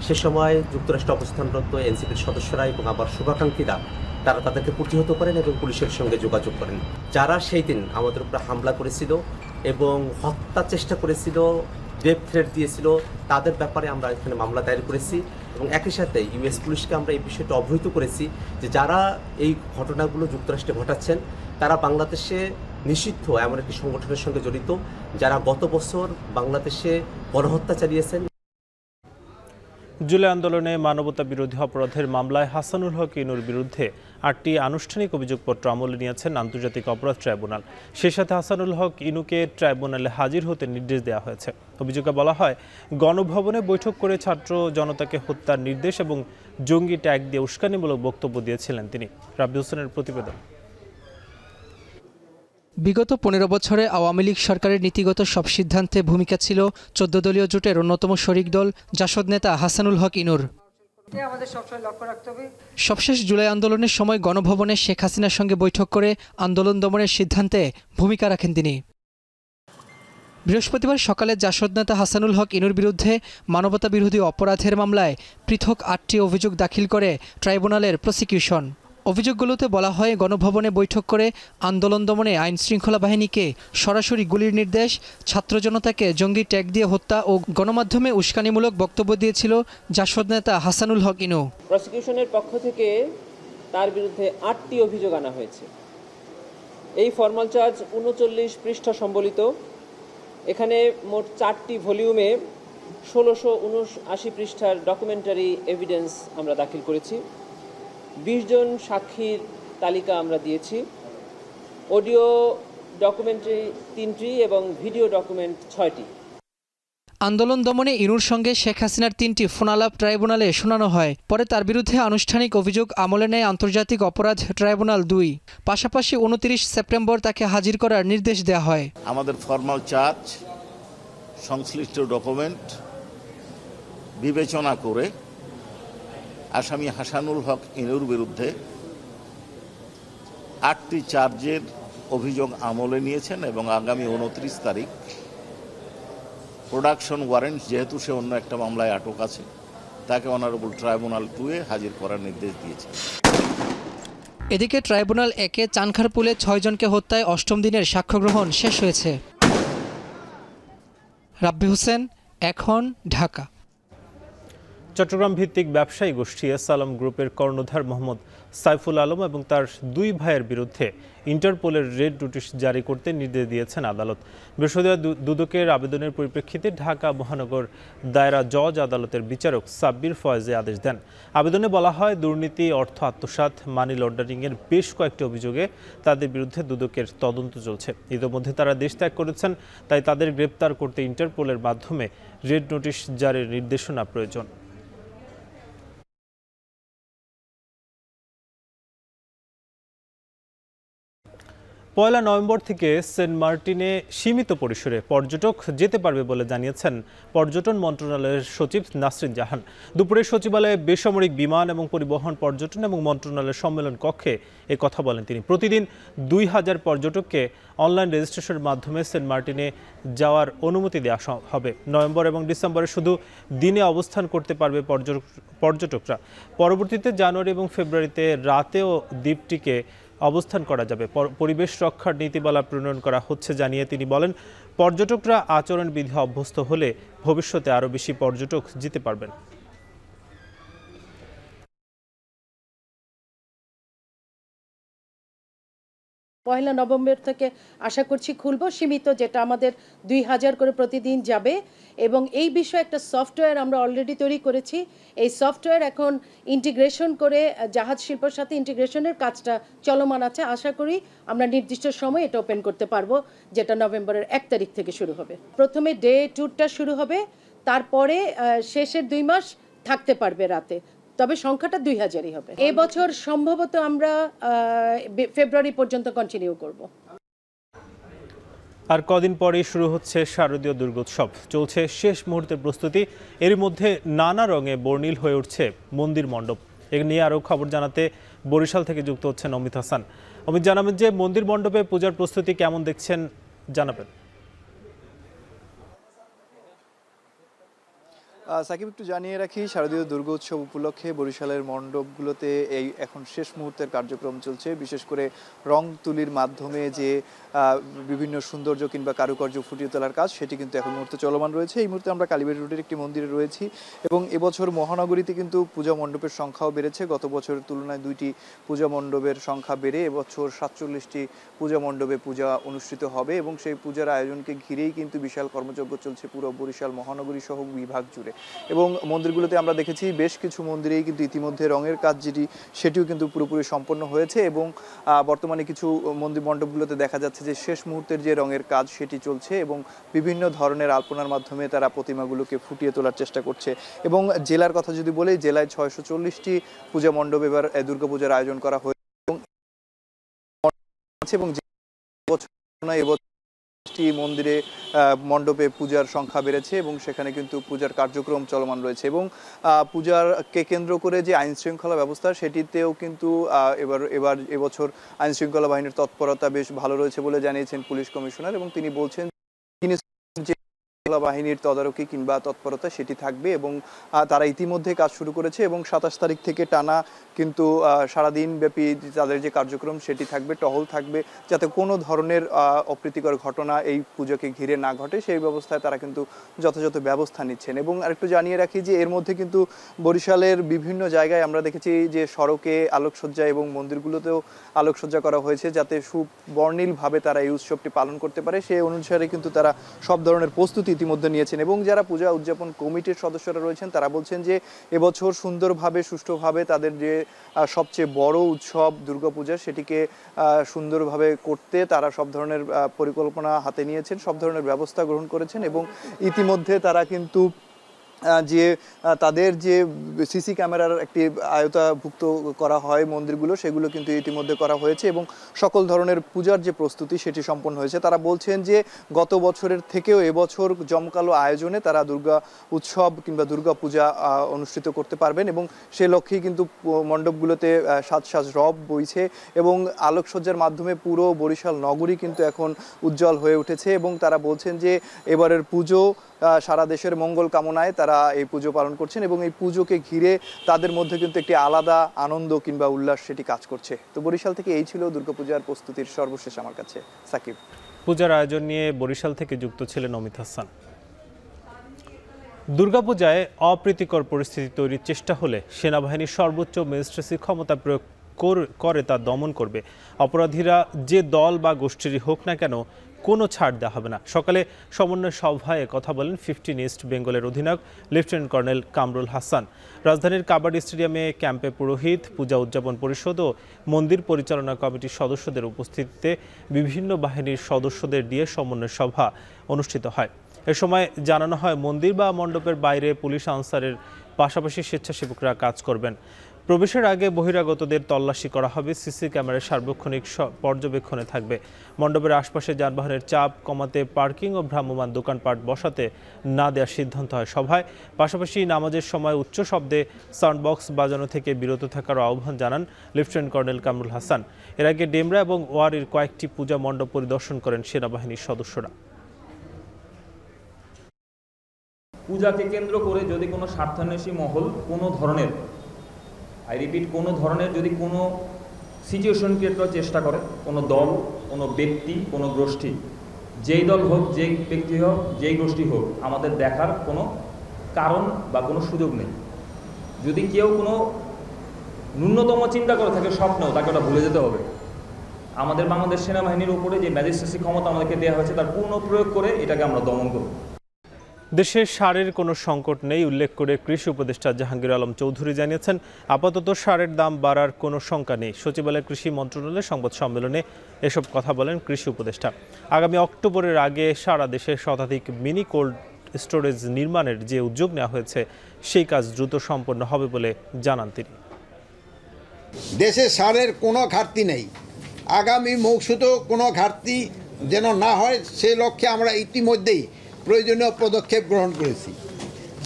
সে সময় যুক্তরাষ্ট্রে অবস্থানরত এনসিপির সদস্যরা এবং আবার শুভাকাঙ্ক্ষীরা তারা তাদেরকে প্রতিহত করেন এবং পুলিশের সঙ্গে যোগাযোগ করেন। যারা সেই দিন আমাদের উপরে হামলা করেছিল এবং হত্যার চেষ্টা করেছিল, ডেথ থ্রেট দিয়েছিল, তাদের ব্যাপারে আমরা এখানে মামলা দায়ের করেছি এবং একই সাথে ইউএস পুলিশকে আমরা এই বিষয়টা অবহিত করেছি যে যারা এই ঘটনাগুলো যুক্তরাষ্ট্রে ঘটাচ্ছেন তারা বাংলাদেশে নিষিদ্ধ এমন একটি সংগঠনের সঙ্গে জড়িত, যারা গত বছর বাংলাদেশে গণহত্যা চালিয়েছেন। জুলাই আন্দোলনে মানবতা বিরোধী অপরাধের মামলায় হাসানুল হক ইনুর বিরুদ্ধে 8টি আনুষ্ঠানিক অভিযোগপত্র আমলে নিয়েছেন আন্তর্জাতিক অপরাধ ট্রাইব্যুনাল। সেই সাথে হাসানুল হক ইনুকে ট্রাইব্যুনালে হাজির হতে নির্দেশ দেওয়া হয়েছে। অভিযোগে বলা হয়, গণভবনে বৈঠক করে ছাত্র জনতাকে হত্যার নির্দেশ এবং জঙ্গি ট্যাগ দিয়ে উস্কানিমূলক বক্তব্য দিয়েছিলেন তিনি। রাব্বি হোসেনের প্রতিবেদন। বিগত 15 বছরে আওয়ামী লীগ সরকারের নীতিগত সব সিদ্ধান্তে ভূমিকা ছিল 14 দলীয় জোটের অন্যতম শরিক দল জাসদ নেতা হাসানুল হক ইনুর। সবশেষ জুলাই আন্দোলনের সময় গণভবনে শেখ হাসিনার সঙ্গে বৈঠক করে আন্দোলন দমনের সিদ্ধান্তে ভূমিকা রাখেন তিনি। বৃহস্পতিবার সকালে জাসদ নেতা হাসানুল হক ইনুর বিরুদ্ধে মানবতা বিরোধী অপরাধের মামলায় পৃথক 8টি অভিযোগ দাখিল করে ট্রাইব্যুনালের প্রসিকিউশন। অভিযোগগুলোতে বলা হয়, গণভবনে বৈঠক করে আন্দোলন দমনে আইন শৃঙ্খলা বাহিনীকে সরাসরি গুলির নির্দেশ, ছাত্র জনতাকে জঙ্গি ট্যাগ দিয়ে হত্যা ও গণমাধ্যমে উস্কানিমূলক বক্তব্য দিয়েছিল জাসদ নেতা হাসানুল হক ইনু। প্রসিকিউশনের পক্ষ থেকে তার বিরুদ্ধে 8টি অভিযোগ আনা হয়েছে। এই ফরমাল চার্জ 39 পৃষ্ঠা সম্বলিত। এখানে মোট 4টি ভলিউমে 1679 পৃষ্ঠার ডকুমেন্টারি এভিডেন্স আমরা দাখিল করেছি। 20 জন সাক্ষীর তালিকা আমরা দিয়েছি। অডিও ডকুমেন্টারি 3টি এবং ভিডিও ডকুমেন্ট 6টি। আন্দোলন দমনে ইনুর সঙ্গে শেখ হাসিনার 3টি ফোনালাপ ট্রাইব্যুনালে শোনানো হয়। পরে তার বিরুদ্ধে আনুষ্ঠানিক অভিযোগ আমলে নেয় আন্তর্জাতিক অপরাধ ট্রাইব্যুনাল 2। পাশাপাশি 29 সেপ্টেম্বর তাকে হাজির করার নির্দেশ দেওয়া হয়। আমাদের ফরমাল চার্জ সংশ্লিষ্ট ডকুমেন্ট বিবেচনা করে আসামি হাসানুল হক ইনুর বিরুদ্ধে 8টি চার্জের অভিযোগ আমলে নিয়েছেন এবং আগামী 29 তারিখ প্রোডাকশন ওয়ারেন্ট, যেহেতু সে অন্য একটা মামলায় আটক আছে, তাকে অনারেবল ট্রাইব্যুনাল 2-এ হাজির করার নির্দেশ দিয়েছে। এদিকে ট্রাইব্যুনাল 1-এ চানখারপুলে 6 জনকে হত্যায় 8ম দিনের সাক্ষ্য গ্রহণ শেষ হয়েছে। রাব্বি হোসেন, এখন, ঢাকা। চট্টগ্রাম ভিত্তিক ব্যবসায়ী গোষ্ঠী এস আলম গ্রুপের কর্ণধার মোহাম্মদ সাইফুল আলম এবং তার 2 ভাইয়ের বিরুদ্ধে ইন্টারপোলের রেড নোটিশ জারি করতে নির্দেশ দিয়েছেন আদালত। বৃহস্পতিবার দুদকের আবেদনের পরিপ্রেক্ষিতে ঢাকা মহানগর দায়রা জজ আদালতের বিচারক সাব্বির ফয়েজে আদেশ দেন। আবেদনে বলা হয়, দুর্নীতি, অর্থ আত্মসাৎ, মানি লন্ডারিংয়ের বেশ কয়েকটি অভিযোগে তাদের বিরুদ্ধে দুদকের তদন্ত চলছে। ইতিমধ্যে তারা দেশ ত্যাগ করেছেন, তাই তাদের গ্রেপ্তার করতে ইন্টারপোলের মাধ্যমে রেড নোটিশ জারির নির্দেশনা প্রয়োজন। পয়লা নভেম্বর থেকে সেন্ট মার্টিনে সীমিত পরিসরে পর্যটক যেতে পারবে বলে জানিয়েছেন পর্যটন মন্ত্রণালয়ের সচিব নাসরিন জাহান। দুপুরে সচিবালয়ে বেসামরিক বিমান এবং পরিবহন, পর্যটন এবং মন্ত্রণালয়ের সম্মেলন কক্ষে এ কথা বলেন তিনি। প্রতিদিন 2000 পর্যটকরা অনলাইন রেজিস্ট্রেশনের মাধ্যমে সেন্ট মার্টিনে যাওয়ার অনুমতি দেওয়া হবে। নভেম্বর এবং ডিসেম্বরে শুধু দিনে অবস্থান করতে পারবে পর্যটকরা। পরবর্তীতে জানুয়ারি এবং ফেব্রুয়ারিতে রাতেও দ্বীপটিকে অবস্থান করা যাবে। পরিবেশ রক্ষার নীতিমালা প্রণয়ন করা হচ্ছে জানিয়ে তিনি বলেন, পর্যটকরা আচরণবিধি অভ্যস্ত হলে ভবিষ্যতে আরও বেশি পর্যটক যেতে পারবেন। পয়লা নভেম্বর থেকে আশা করছি খুলবো, সীমিত যেটা আমাদের 2000 করে প্রতিদিন যাবে। এবং এই বিষয়ে একটা সফটওয়্যার আমরা অলরেডি তৈরি করেছি। এই সফটওয়্যার এখন ইন্টিগ্রেশন করে জাহাজ শিল্পের সাথে ইন্টিগ্রেশনের কাজটা চলমান আছে। আশা করি আমরা নির্দিষ্ট সময় এটা ওপেন করতে পারবো, যেটা নভেম্বরের 1 তারিখ থেকে শুরু হবে। প্রথমে ডে ট্যুরটা শুরু হবে, তারপরে শেষের 2 মাস থাকতে পারবে রাতে, তবে সংখ্যাটা 2000ই হবে। এবছর সম্ভবত আমরা ফেব্রুয়ারি পর্যন্ত কন্টিনিউ করব। আর কদিন পরেই শুরু হচ্ছে শারদীয় দুর্গোৎসব, চলছে শেষ মুহূর্তের প্রস্তুতি। এর মধ্যে নানা রঙে বর্ণিল হয়ে উঠছে মন্দির মণ্ডপ। এ নিয়ে আরও খবর জানাতে বরিশাল থেকে যুক্ত হচ্ছেন অমিত হাসান। অমিত, জানাবেন যে মন্দির মণ্ডপে পূজার প্রস্তুতি কেমন দেখছেন, জানাবেন। সাকিব, একটু জানিয়ে রাখি, শারদীয় দুর্গোৎসব উপলক্ষে বরিশালের মণ্ডপগুলোতে এই এখন শেষ মুহূর্তের কার্যক্রম চলছে। বিশেষ করে রং তুলির মাধ্যমে যে বিভিন্ন সৌন্দর্য কিংবা কারুকার্য ফুটিয়ে তোলার কাজ, সেটি কিন্তু এখন মুহূর্তে চলমান রয়েছে। এই মুহূর্তে আমরা কালীবাড়ি রোডের একটি মন্দিরে রয়েছি এবং এবছর মহানগরীতে কিন্তু পূজা মণ্ডপের সংখ্যাও বেড়েছে। গত বছরের তুলনায় 2টি পূজা মণ্ডপের সংখ্যা বেড়ে এবছর 47টি পূজা মণ্ডপে পূজা অনুষ্ঠিত হবে এবং সেই পূজার আয়োজনকে ঘিরেই কিন্তু বিশাল কর্মযজ্ঞ চলছে পুরো বরিশাল মহানগরী সহ বিভাগ জুড়ে। এবং মন্দিরগুলোতে আমরা দেখেছি বেশ কিছু মন্দিরেই কিন্তু ইতিমধ্যে রঙের কাজ সেটিও কিন্তু পুরোপুরি সম্পন্ন হয়েছে এবং বর্তমানে কিছু মন্দির মণ্ডপগুলোতে দেখা যাচ্ছে যে শেষ মুহূর্তের যে রঙের কাজ সেটি চলছে এবং বিভিন্ন ধরনের আলপনার মাধ্যমে তারা প্রতিমাগুলোকে ফুটিয়ে তোলার চেষ্টা করছে। এবং জেলার কথা যদি বলি, জেলায় 640টি পূজা মণ্ডপ এবার দুর্গাপূজার আয়োজন করা হয়েছে এবং মন্দিরে মণ্ডপে পূজার সংখ্যা বেড়েছে এবং সেখানে কিন্তু পূজার কার্যক্রম চলমান রয়েছে এবং পূজারকে কেন্দ্র করে যে আইন শৃঙ্খলা ব্যবস্থা সেটিতেও কিন্তু এবছর আইন শৃঙ্খলা বাহিনীর তৎপরতা বেশ ভালো রয়েছে বলে জানিয়েছেন পুলিশ কমিশনার এবং তিনি বলছেন বাহিনীর তদারকি কিংবা তৎপরতা সেটি থাকবে এবং তারা ইতিমধ্যে কাজ শুরু করেছে এবং 27 তারিখ থেকে টানা কিন্তু সারাদিন ব্যাপী তাদের যে কার্যক্রম সেটি থাকবে, টহল থাকবে, যাতে কোনো ধরনের অপ্রীতিকর ঘটনা এই পুজোকে ঘিরে না ঘটে সেই ব্যবস্থায় তারা কিন্তু যথাযথ ব্যবস্থা নিচ্ছেন। এবং আরেকটু জানিয়ে রাখি যে এর মধ্যে কিন্তু বরিশালের বিভিন্ন জায়গায় আমরা দেখেছি যে সড়কে আলোকসজ্জা এবং মন্দিরগুলোতেও আলোকসজ্জা করা হয়েছে যাতে সুবর্ণিলভাবে তারা এই উৎসবটি পালন করতে পারে। সেই অনুসারে কিন্তু তারা সব ধরনের প্রস্তুতি ইতিমধ্যে নিয়েছেন এবং যারা পূজা উদযাপন কমিটির সদস্যরা রয়েছেন তারা বলছেন যে এবছর সুন্দরভাবে সুষ্ঠুভাবে তাদের যে সবচেয়ে বড় উৎসব দুর্গাপূজা সেটিকে সুন্দরভাবে করতে তারা সব ধরনের পরিকল্পনা হাতে নিয়েছেন, সব ধরনের ব্যবস্থা গ্রহণ করেছেন এবং ইতিমধ্যে তারা কিন্তু যে তাদের যে সিসি ক্যামেরার একটি আয়তাভুক্ত করা হয় মন্দিরগুলো সেগুলো কিন্তু ইতিমধ্যে করা হয়েছে এবং সকল ধরনের পূজার যে প্রস্তুতি সেটি সম্পন্ন হয়েছে। তারা বলছেন যে গত বছরের থেকেও এবছর জমকালো আয়োজনে তারা দুর্গা উৎসব কিংবা দুর্গা পূজা অনুষ্ঠিত করতে পারবেন এবং সে লক্ষ্যেই কিন্তু মণ্ডপগুলোতে সাজ সাজ রব বইছে এবং আলোকসজ্জার মাধ্যমে পুরো বরিশাল নগরী কিন্তু এখন উজ্জ্বল হয়ে উঠেছে এবং তারা বলছেন যে এবারের পুজো সারা দেশের মঙ্গল কামনায় তারা এই পুজো পালন করছেন এবং এই পুজোকে ঘিরে তাদের মধ্যে কিন্তু একটি আলাদা আনন্দ কিংবা উল্লাস সেটি কাজ করছে। তো বরিশাল থেকে এই ছিল দুর্গাপূজার প্রস্তুতির সর্বশেষ আমার কাছে। সাকিব, পূজার আয়োজন নিয়ে বরিশাল থেকে যুক্ত ছিলেন অমিত হাসান। দুর্গাপূজায় অপ্রীতিকর পরিস্থিতি তৈরির চেষ্টা হলে সেনাবাহিনীর সর্বোচ্চ ম্যাজিস্ট্রেসি ক্ষমতা প্রয়োগ করে তা দমন করবে। অপরাধীরা যে দল বা গোষ্ঠীরই হোক না কেন কোনো ছাড় দেওয়া হবে না। সকালে সমন্বয় সভায় কথা বলেন 15 ইস্ট বেঙ্গলের অধিনায়ক লেফটেন্যান্ট কর্নেল কামরুল হাসান। রাজধানীর কাবাডি স্টেডিয়ামে ক্যাম্পে পুরোহিত, পূজা উদযাপন পরিষদ ও মন্দির পরিচালনা কমিটির সদস্যদের উপস্থিতিতে বিভিন্ন বাহিনীর সদস্যদের দিয়ে সমন্বয় সভা অনুষ্ঠিত হয়। এ সময় জানানো হয় মন্দির বা মণ্ডপের বাইরে পুলিশ আনসারের পাশাপাশি স্বেচ্ছাসেবকরা কাজ করবেন। প্রবেশের আগে বহিরাগতদের তল্লাশি করা হবে, সিসি ক্যামেরার সার্বক্ষণিক পর্যবেক্ষণে থাকবে। মণ্ডপের আশপাশে যানবাহনের চাপ কমাতে পার্কিং ও ভ্রাম্যমাণ দোকানপাট বসাতে না দেওয়ার সিদ্ধান্ত হয় সভায়। পাশাপাশি নামাজের সময় উচ্চ শব্দে সাউন্ডবক্স বাজানো থেকে বিরত থাকার আহ্বান জানান লেফটেন্যান্ট কর্নেল কামরুল হাসান। এর আগে ডেমরা এবং ওয়ারির কয়েকটি পূজা মণ্ডপ পরিদর্শন করেন সেনাবাহিনীর সদস্যরা। পূজাকে কেন্দ্র করে যদি কোনো স্বার্থান্বেষী মহল কোনো ধরনের, আই রিপিট, কোনো ধরনের যদি কোনো সিচুয়েশন ক্রিয়েট করার চেষ্টা করে, কোনো দল, কোনো ব্যক্তি, কোনো গোষ্ঠী, যেই দল হোক, যেই ব্যক্তি হোক, যেই গোষ্ঠী হোক, আমাদের দেখার কোনো কারণ বা কোনো সুযোগ নেই। যদি কেউ কোনো ন্যূনতম চিন্তা করে থাকে স্বপ্নেও, তাকে ওটা ভুলে যেতে হবে। আমাদের বাংলাদেশ সেনাবাহিনীর উপরে যে ম্যাজিস্ট্রেসি ক্ষমতা আমাদেরকে দেওয়া হয়েছে তার পূর্ণ প্রয়োগ করে এটাকে আমরা দমন করব। দেশে সারের কোনো সংকট নেই উল্লেখ করে কৃষি উপদেষ্টা জাহাঙ্গীর আলম চৌধুরী জানিয়েছেন, আপাতত সারের দাম বাড়ার কোনো শঙ্কা নেই। সচিবালয় কৃষি মন্ত্রণালয়ের সংবাদ সম্মেলনে এসব কথা বলেন কৃষি উপদেষ্টা। আগামী অক্টোবরের আগে সারা দেশে শতাধিক মিনি কোল্ড স্টোরেজ নির্মাণের যে উদ্যোগ নেওয়া হয়েছে সেই কাজ দ্রুত সম্পন্ন হবে বলে জানান তিনি। দেশে সারের কোনো ঘাটতি নেই, আগামী মৌসুমেও কোনো ঘাটতি যেন না হয় সেই লক্ষ্যে আমরা ইতিমধ্যেই প্রয়োজনীয় পদক্ষেপ গ্রহণ করেছি।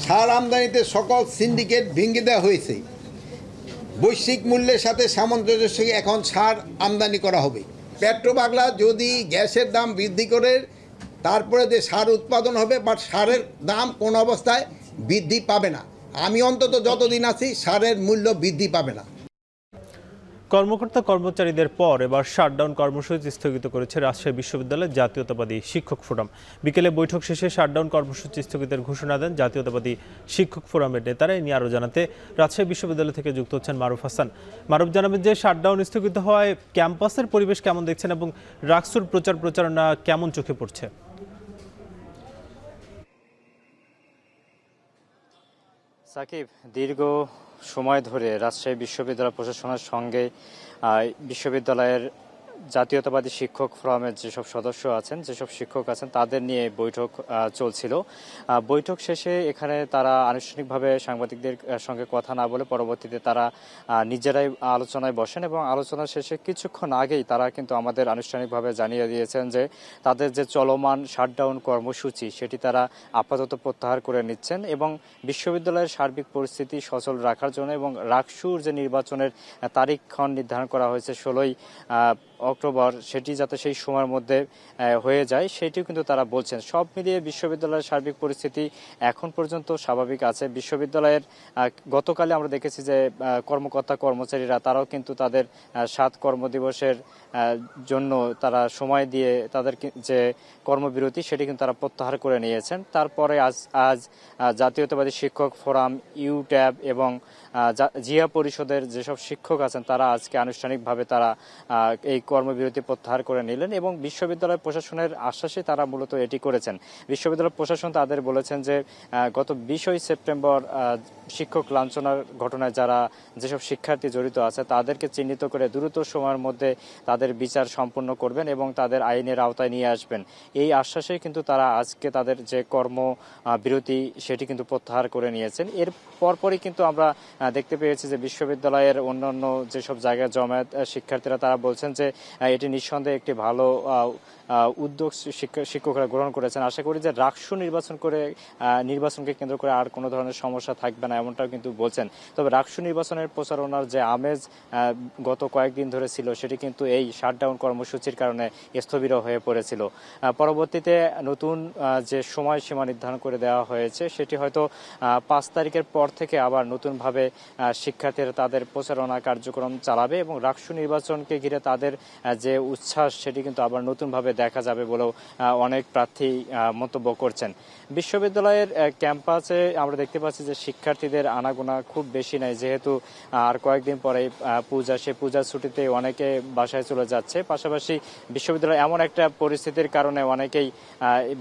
সার আমদানিতে সকল সিন্ডিকেট ভেঙে দেওয়া হয়েছে। বৈশ্বিক মূল্যের সাথে সামঞ্জস্য এখন সার আমদানি করা হবে। পেট্রোবাংলা যদি গ্যাসের দাম বৃদ্ধি করে তারপরে যে সার উৎপাদন হবে, বাট সারের দাম কোনো অবস্থায় বৃদ্ধি পাবে না। আমি অন্তত যতদিন আছি সারের মূল্য বৃদ্ধি পাবে না। কর্মকর্তা কর্মচারীদের পর এবার শাটডাউন কর্মসূচি স্থগিত করেছে রাজশাহী বিশ্ববিদ্যালয়ের জাতীয়তাবাদী শিক্ষক ফোরাম। বিকেলে বৈঠক শেষে শাটডাউন কর্মসূচি স্থগিতের ঘোষণা দেন জাতীয়তাবাদী শিক্ষক ফোরামের নেতারা। এই নিয়ে আরও জানাতে রাজশাহী বিশ্ববিদ্যালয় থেকে যুক্ত হচ্ছেন মারুফ হাসান। মারুফ, জানাবেন যে শাটডাউন স্থগিত হওয়ায় ক্যাম্পাসের পরিবেশ কেমন দেখছেন এবং রাকসুর প্রচারণা কেমন চোখে পড়ছে? সাকিব, দীর্ঘ সময় ধরে রাজশাহী বিশ্ববিদ্যালয় প্রশাসনের সঙ্গে বিশ্ববিদ্যালয়ের জাতীয়তাবাদী শিক্ষক ফোরামের যেসব সদস্য আছেন, যেসব শিক্ষক আছেন তাদের নিয়ে বৈঠক চলছিল। বৈঠক শেষে এখানে তারা আনুষ্ঠানিকভাবে সাংবাদিকদের সঙ্গে কথা না বলে পরবর্তীতে তারা নিজেরাই আলোচনায় বসেন এবং আলোচনা শেষে কিছুক্ষণ আগেই তারা কিন্তু আমাদের আনুষ্ঠানিকভাবে জানিয়ে দিয়েছেন যে তাদের যে চলমান শাটডাউন কর্মসূচি সেটি তারা আপাতত প্রত্যাহার করে নিচ্ছেন এবং বিশ্ববিদ্যালয়ের সার্বিক পরিস্থিতি সচল রাখার জন্য এবং রাকসুর যে নির্বাচনের তারিখক্ষণ নির্ধারণ করা হয়েছে 16ই অক্টোবর, সেটি যাতে সেই সময়ের মধ্যে হয়ে যায় সেটিও কিন্তু তারা বলছেন। সব মিলিয়ে বিশ্ববিদ্যালয়ের সার্বিক পরিস্থিতি এখন পর্যন্ত স্বাভাবিক আছে। বিশ্ববিদ্যালয়ের গতকালে আমরা দেখেছি যে কর্মকর্তা কর্মচারীরা তারাও কিন্তু তাদের 7 কর্মদিবসের জন্য তারা সময় দিয়ে তাদের যে কর্মবিরতি সেটি কিন্তু তারা প্রত্যাহার করে নিয়েছেন। তারপরে আজ জাতীয়তাবাদী শিক্ষক ফোরাম, ইউট্যাব এবং জিয়া পরিষদের যেসব শিক্ষক আছেন তারা আজকে আনুষ্ঠানিকভাবে তারা এই কর্মবিরতি প্রত্যাহার করে নিলেন এবং বিশ্ববিদ্যালয় প্রশাসনের আশ্বাসে তারা মূলত এটি করেছেন। বিশ্ববিদ্যালয় প্রশাসন তাদের বলেছেন যে গত 20 সেপ্টেম্বর শিক্ষক লাঞ্ছনার ঘটনায় যেসব শিক্ষার্থী জড়িত আছে তাদেরকে চিহ্নিত করে দ্রুত সময়ের মধ্যে তাদের বিচার সম্পন্ন করবেন এবং তাদের আইনের আওতায় নিয়ে আসবেন। এই আশ্বাসে কিন্তু তারা আজকে তাদের যে কর্মবিরতি সেটি কিন্তু প্রত্যাহার করে নিয়েছেন। এর পরপরই কিন্তু আমরা দেখতে পেয়েছি যে বিশ্ববিদ্যালয়ের অন্যান্য যেসব জায়গায় জমায়েত শিক্ষার্থীরা তারা বলছেন যে এটি নিঃসন্দেহে একটি ভালো উদ্যোগ শিক্ষকরা গ্রহণ করেছেন। আশা করি যে রাকসু নির্বাচনকে কেন্দ্র করে আর কোনো ধরনের সমস্যা থাকবে না এমনটাও কিন্তু বলছেন। তবে রাকসু নির্বাচনের প্রচারণার যে আমেজ গত কয়েকদিন ধরে ছিল সেটি কিন্তু এই শাটডাউন কর্মসূচির কারণে স্থবির হয়ে পড়েছিল। পরবর্তীতে নতুন যে সময়সীমা নির্ধারণ করে দেওয়া হয়েছে সেটি হয়তো 5 তারিখের পর থেকে আবার নতুনভাবে শিক্ষার্থীরা তাদের প্রচারণা কার্যক্রম চালাবে এবং রাকসু নির্বাচনকে ঘিরে তাদের যে উচ্ছ্বাস সেটি কিন্তু আবার নতুনভাবে দেখা যাবে বলেও অনেক প্রার্থী মন্তব্য করছেন। বিশ্ববিদ্যালয়ের ক্যাম্পাসে আমরা দেখতে পাচ্ছি যে শিক্ষার্থীদের আনাগোনা খুব বেশি নাই, যেহেতু আর কয়েকদিন পরে পূজা, সে পূজার ছুটিতে অনেকে বাসায় চলে যাচ্ছে। পাশাপাশি বিশ্ববিদ্যালয় এমন একটা পরিস্থিতির কারণে অনেকেই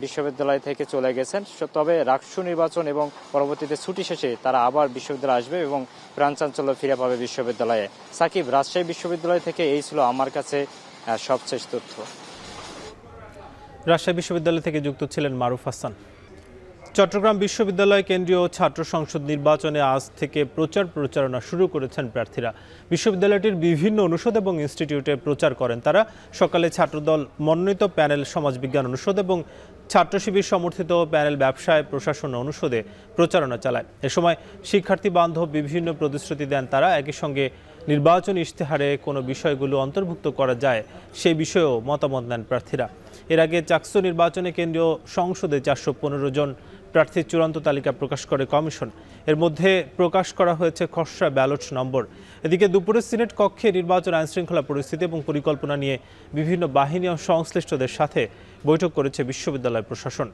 বিশ্ববিদ্যালয় থেকে চলে গেছেন। তবে রাকসু নির্বাচন এবং পরবর্তীতে ছুটি শেষে তারা আবার বিশ্ববিদ্যালয়ে আসবে এবং প্রাণচাঞ্চল্য ফিরে পাবে বিশ্ববিদ্যালয়ে। সাকিব, রাজশাহী বিশ্ববিদ্যালয় থেকে এই ছিল আমার কাছে সবশেষ তথ্য। রাজশাহী বিশ্ববিদ্যালয় থেকে যুক্ত ছিলেন মারুফ হাসান। চট্টগ্রাম বিশ্ববিদ্যালয় কেন্দ্রীয় ছাত্র সংসদ নির্বাচনে আজ থেকে প্রচারণা শুরু করেছেন প্রার্থীরা। বিশ্ববিদ্যালয়টির বিভিন্ন অনুষদ এবং ইনস্টিটিউটে প্রচার করেন তারা। সকালে ছাত্রদল মনোনীত প্যানেল সমাজবিজ্ঞান অনুষদ এবং ছাত্র শিবির সমর্থিত প্যানেল ব্যবসায় প্রশাসন অনুষদে প্রচারণা চালায়। এ সময় শিক্ষার্থী বান্ধব বিভিন্ন প্রতিশ্রুতি দেন তারা। একই সঙ্গে নির্বাচনী ইশতেহারে কোনো বিষয়গুলো অন্তর্ভুক্ত করা যায় সেই বিষয়েও মতামত নেন প্রার্থীরা। এর আগে চাকসু নির্বাচনে কেন্দ্রীয় সংসদে 415 জন প্রার্থীর চূড়ান্ত তালিকা প্রকাশ করে কমিশন। এর মধ্যে প্রকাশ করা হয়েছে খসড়া ব্যালট নম্বর। এদিকে দুপুরে সিনেট কক্ষে নির্বাচন আইনশৃঙ্খলা পরিস্থিতি এবং পরিকল্পনা নিয়ে বিভিন্ন বাহিনী ও সংশ্লিষ্টদের সাথে বৈঠক করেছে বিশ্ববিদ্যালয় প্রশাসন।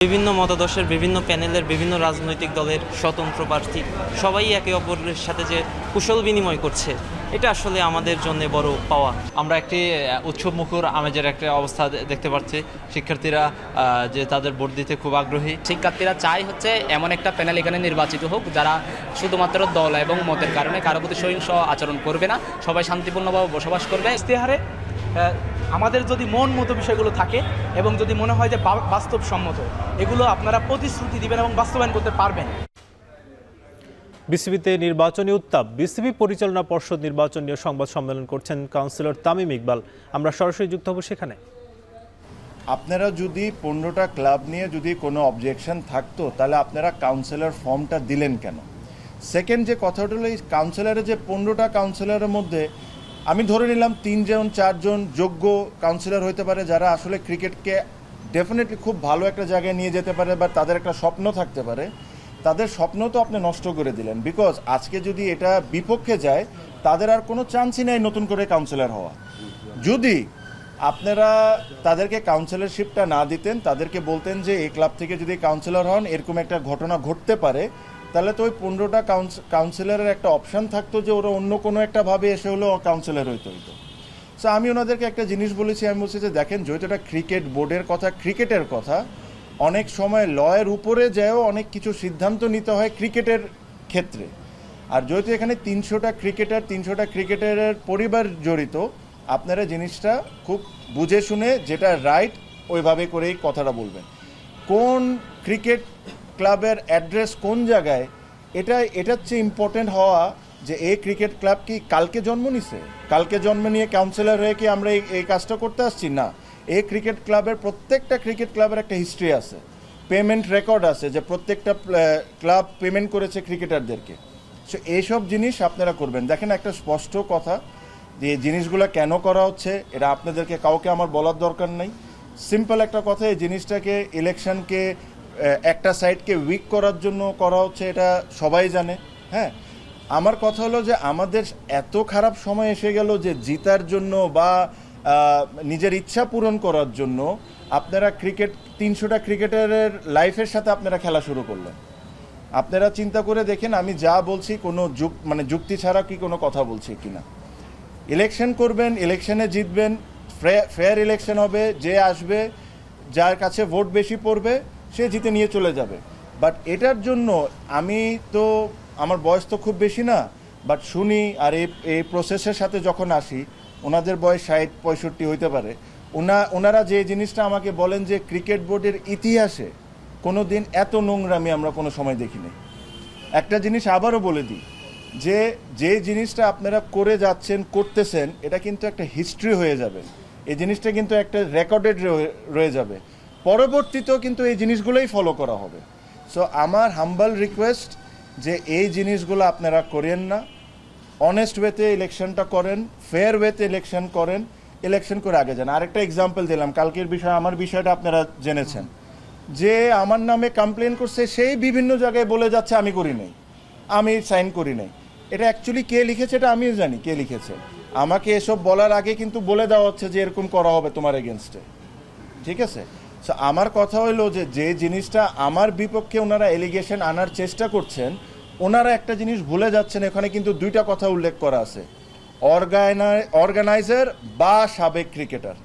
বিভিন্ন মতাদর্শের, বিভিন্ন প্যানেলের, বিভিন্ন রাজনৈতিক দলের স্বতন্ত্র প্রার্থী সবাই একে অপরের সাথে যে কুশল বিনিময় করছে, এটা আসলে আমাদের জন্য বড় পাওয়া। আমরা একটি উৎসব মুখর আমেজের একটা অবস্থা দেখতে পাচ্ছি। শিক্ষার্থীরা যে তাদের ভোট দিতে খুব আগ্রহী। শিক্ষার্থীরা চাই হচ্ছে এমন একটা প্যানেল এখানে নির্বাচিত হোক যারা শুধুমাত্র দল এবং মতের কারণে কারো প্রতি সহিংস আচরণ করবে না, সবাই শান্তিপূর্ণভাবে বসবাস করবে। ইশতেহারে আমাদের যদি মন মতো বিষয়গুলো থাকে এবং যদি মনে হয় যে বাস্তবসম্মত, এগুলো আপনারা প্রতিশ্রুতি দিবেন এবং বাস্তবায়ন করতে পারবেন। বিসিবিতে নির্বাচনী উত্তাপ। বিসিবি পরিচালনা পর্ষদ নির্বাচন নিয়ে সংবাদ সম্মেলন করছেন কাউন্সিলর তামিম ইকবাল। আমরা সরাসরি যুক্ত হব সেখানে। আপনারা যদি 15টা ক্লাব নিয়ে যদি কোনো অবজেকশন থাকতো তাহলে আপনারা কাউন্সিলর ফর্মটা দিলেন কেন? সেকেন্ড যে কথাটা হলো, এই কাউন্সিলরের যে 15টা কাউন্সিলরের মধ্যে আমি ধরে নিলাম 3জন 4জন যোগ্য কাউন্সিলর হইতে পারে যারা আসলে ক্রিকেটকে ডেফিনেটলি খুব ভালো একটা জায়গায় নিয়ে যেতে পারে বা তাদের একটা স্বপ্ন থাকতে পারে। তাদের স্বপ্ন তো আপনি নষ্ট করে দিলেন, বিকজ আজকে যদি এটা বিপক্ষে যায় তাদের আর কোনো চান্সই নেই নতুন করে কাউন্সিলর হওয়া। যদি আপনারা তাদেরকে কাউন্সিলরশিপটা না দিতেন, তাদেরকে বলতেন যে এই ক্লাব থেকে যদি কাউন্সিলর হন এরকম একটা ঘটনা ঘটতে পারে, তাহলে তো ওই 15টা কাউন্সিলরের একটা অপশান থাকতো যে ওরা অন্য কোনো একটা ভাবে এসে হলেও কাউন্সিলর হইতো। সো আমি ওনাদেরকে একটা জিনিস বলেছি, আমি বলছি যে দেখেন, যেহেতু এটা ক্রিকেট বোর্ডের কথা, ক্রিকেটের কথা, অনেক সময় লয়ের উপরে যেও অনেক কিছু সিদ্ধান্ত নিতে হয় ক্রিকেটের ক্ষেত্রে। আর যেহেতু এখানে 300টা ক্রিকেটারের পরিবার জড়িত, আপনারা জিনিসটা খুব বুঝে শুনে যেটা রাইট ওইভাবে করেই কথাটা বলবেন। কোন ক্রিকেট ক্লাবের অ্যাড্রেস কোন জায়গায়, এটার চেয়ে ইম্পর্টেন্ট হওয়া যে এই ক্রিকেট ক্লাব কি কালকে জন্ম নিছে, কালকে জন্ম নিয়ে কাউন্সিলর হয়ে কি আমরা এই কাজটা করতে আসছি? না, এই ক্রিকেট ক্লাবের প্রত্যেকটা ক্রিকেট ক্লাবের একটা হিস্ট্রি আছে, পেমেন্ট রেকর্ড আছে যে প্রত্যেকটা ক্লাব পেমেন্ট করেছে ক্রিকেটারদেরকে। সো এইসব জিনিস আপনারা করবেন। দেখেন, একটা স্পষ্ট কথা যে এই জিনিসগুলো কেন করা হচ্ছে এটা আপনাদেরকে কাউকে আমার বলার দরকার নেই। সিম্পল একটা কথা, এই জিনিসটাকে ইলেকশনকে একটা সাইডকে উইক করার জন্য করা হচ্ছে, এটা সবাই জানে। হ্যাঁ, আমার কথা হলো যে আমাদের এত খারাপ সময় এসে গেল যে জিতার জন্য বা নিজের ইচ্ছা পূরণ করার জন্য আপনারা 300টা ক্রিকেটারের লাইফের সাথে আপনারা খেলা শুরু করলেন। আপনারা চিন্তা করে দেখেন আমি যা বলছি কোনো যুক্তি ছাড়া কি কোনো কথা বলছি কিনা। ইলেকশন করবেন, ইলেকশনে জিতবেন, ফেয়ার ইলেকশন হবে, যে আসবে যার কাছে ভোট বেশি পড়বে সে জিতে নিয়ে চলে যাবে। বাট এটার জন্য আমি তো, আমার বয়স তো খুব বেশি না, বাট শুনি আর এই প্রসেসের সাথে যখন আসি, ওনাদের বয়স 60-65 হইতে পারে, ওনারা যে জিনিসটা আমাকে বলেন যে ক্রিকেট বোর্ডের ইতিহাসে কোনো দিন এত নোংরামি আমরা কোনো সময় দেখিনি। একটা জিনিস আবারও বলে দিই, যে জিনিসটা আপনারা করে যাচ্ছেন, করতেছেন, এটা কিন্তু একটা হিস্ট্রি হয়ে যাবে, এই জিনিসটা কিন্তু একটা রেকর্ডেড রয়ে যাবে, পরবর্তীতেও কিন্তু এই জিনিসগুলোই ফলো করা হবে। সো আমার হাম্বল রিকোয়েস্ট যে এই জিনিসগুলো আপনারা করেন না, অনেস্ট ওয়েতে ইলেকশনটা করেন, ফেয়ার ওয়েতে ইলেকশন করেন, ইলেকশন করে আগে যান। আরেকটা এক্সাম্পল দিলাম, কালকের বিষয়, আমার বিষয়টা আপনারা জেনেছেন, যে আমার নামে কমপ্লেন করছে সেই বিভিন্ন জায়গায় বলে যাচ্ছে আমি করি নাই, আমি সাইন করি নাই। এটা অ্যাকচুয়ালি কে লিখেছে এটা আমিও জানি কে লিখেছে। আমাকে এসব বলার আগে কিন্তু বলে দেওয়া হচ্ছে যে এরকম করা হবে তোমার এগেনস্টে, ঠিক আছে? সো আমার কথা হলো যে জিনিসটা আমার বিপক্ষে ওনারা এলিগেশন আনার চেষ্টা করছেন, ওনারা একটা জিনিস ভুলে যাচ্ছেন, এখানে কিন্তু 2টা কথা উল্লেখ করা আছে, অর্গানাইজার বা সাবেক ক্রিকেটার।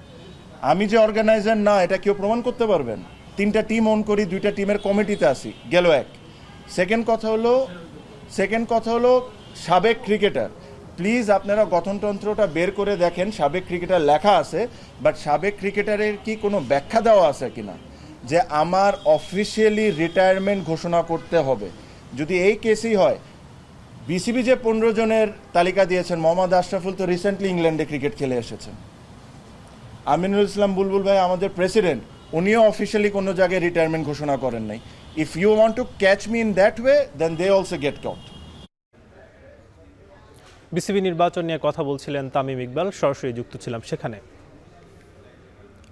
আমি যে অর্গানাইজার না এটা কেউ প্রমাণ করতে পারবেন? 3টা টিম অন করি, 2টা টিমের কমিটিতে আসি, গেল এক। সেকেন্ড কথা হলো সাবেক ক্রিকেটার। প্লিজ আপনারা গঠনতন্ত্রটা বের করে দেখেন, সাবেক ক্রিকেটার লেখা আছে, বাট সাবেক ক্রিকেটারের কি কোনো ব্যাখ্যা দেওয়া আছে কিনা যে আমার অফিসিয়ালি রিটায়ারমেন্ট ঘোষণা করতে হবে? যদি এই কেসই হয়, বিসিবি যে 15 জনের তালিকা দিয়েছেন, মোহাম্মদ আশরাফুল তো রিসেন্টলি ইংল্যান্ডে ক্রিকেট খেলে এসেছেন, আমিনুল ইসলাম বুলবুল ভাই আমাদের প্রেসিডেন্ট, উনিও অফিসিয়ালি কোনো জায়গায় রিটায়ারমেন্ট ঘোষণা করেন নাই। If you want to catch me in that way, then they also get caught. BCB নির্বাচন নিয়ে কথা বলছিলেন তামিম ইকবাল, সরাসরি যুক্ত ছিলাম সেখানে।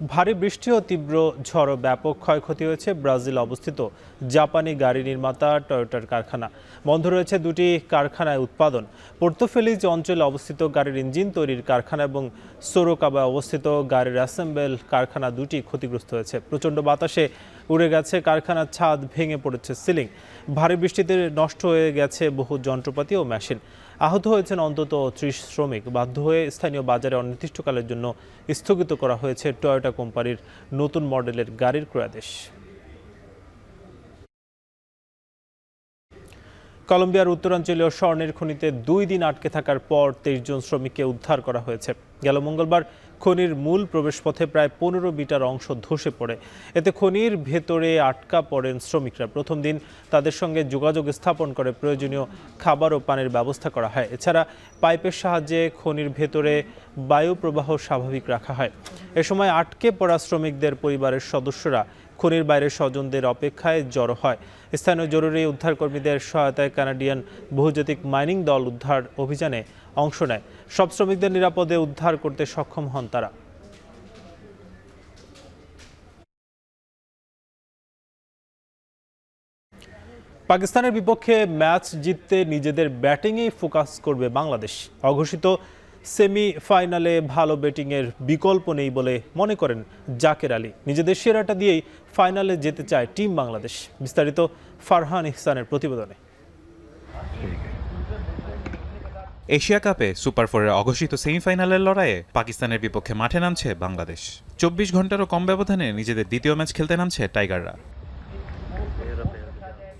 ভারী বৃষ্টি ও তীব্র ঝড় ব্যাপক ক্ষয়ক্ষতি হয়েছে ব্রাজিল অবস্থিত জাপানি গাড়ি নির্মাতা টয়োটার কারখানা। বন্ধ রয়েছে দুটি কারখানায় উৎপাদন। পোর্তো ফেলিজ অঞ্চলে অবস্থিত গাড়ির ইঞ্জিন তৈরির কারখানা এবং সোরোকাবায় অবস্থিত গাড়ির অ্যাসেম্বল কারখানা দুটি ক্ষতিগ্রস্ত হয়েছে। প্রচণ্ড বাতাসে উড়ে গেছে কারখানার ছাদ, ভেঙে পড়েছে সিলিং। ভারী বৃষ্টিতে নষ্ট হয়ে গেছে বহু যন্ত্রপাতি ও মেশিন। আহত হয়েছেন অন্তত 30 শ্রমিক। বাধ্য হয়ে স্থানীয় বাজারে অনির্দিষ্টকালের জন্য স্থগিত করা হয়েছে টয়োটা কোম্পানির নতুন মডেলের গাড়ির ক্রয়াদেশ। কলম্বিয়ার উত্তরাঞ্চলীয় স্বর্ণের খনিতে 2 দিন আটকে থাকার পর 23 জন শ্রমিককে উদ্ধার করা হয়েছে। গেল মঙ্গলবার খনির মূল প্রবেশপথে প্রায় 15 মিটার অংশ ধসে পড়ে। এতে খনির ভেতরে আটকা পড়েন শ্রমিকরা। প্রথম দিন তাদের সঙ্গে যোগাযোগ স্থাপন করে প্রয়োজনীয় খাবার ও পানির ব্যবস্থা করা হয়। এছাড়া পাইপের সাহায্যে খনির ভেতরে বায়ু প্রবাহ স্বাভাবিক রাখা হয়। এ সময় আটকে পড়া শ্রমিকদের পরিবারের সদস্যরা খনির বাইরের স্বজনদের অপেক্ষায় জড়ো হয়। স্থানীয় জরুরি উদ্ধারকর্মীদের সহায়তায় কানাডিয়ান বহুজাতিক মাইনিং দল উদ্ধার অভিযানে অংশ নেয়। সব শ্রমিকদের নিরাপদে উদ্ধার করতে সক্ষম হন তারা। পাকিস্তানের বিপক্ষে ম্যাচ জিততে নিজেদের ব্যাটিংয়েই ফোকাস করবে বাংলাদেশ। অঘোষিত সেমিফাইনালে ভালো ব্যাটিংয়ের বিকল্প নেই বলে মনে করেন জাকের আলী। নিজেদের সেরাটা দিয়েই ফাইনালে যেতে চায় টিম বাংলাদেশ। বিস্তারিত ফারহান ইহসানের প্রতিবেদনে। এশিয়া কাপে সুপার ফোরের অঘোষিত সেমিফাইনালের লড়াইয়ে পাকিস্তানের বিপক্ষে মাঠে নামছে বাংলাদেশ। 24 ঘন্টারও কম ব্যবধানে নিজেদের দ্বিতীয় ম্যাচ খেলতে নামছে টাইগাররা।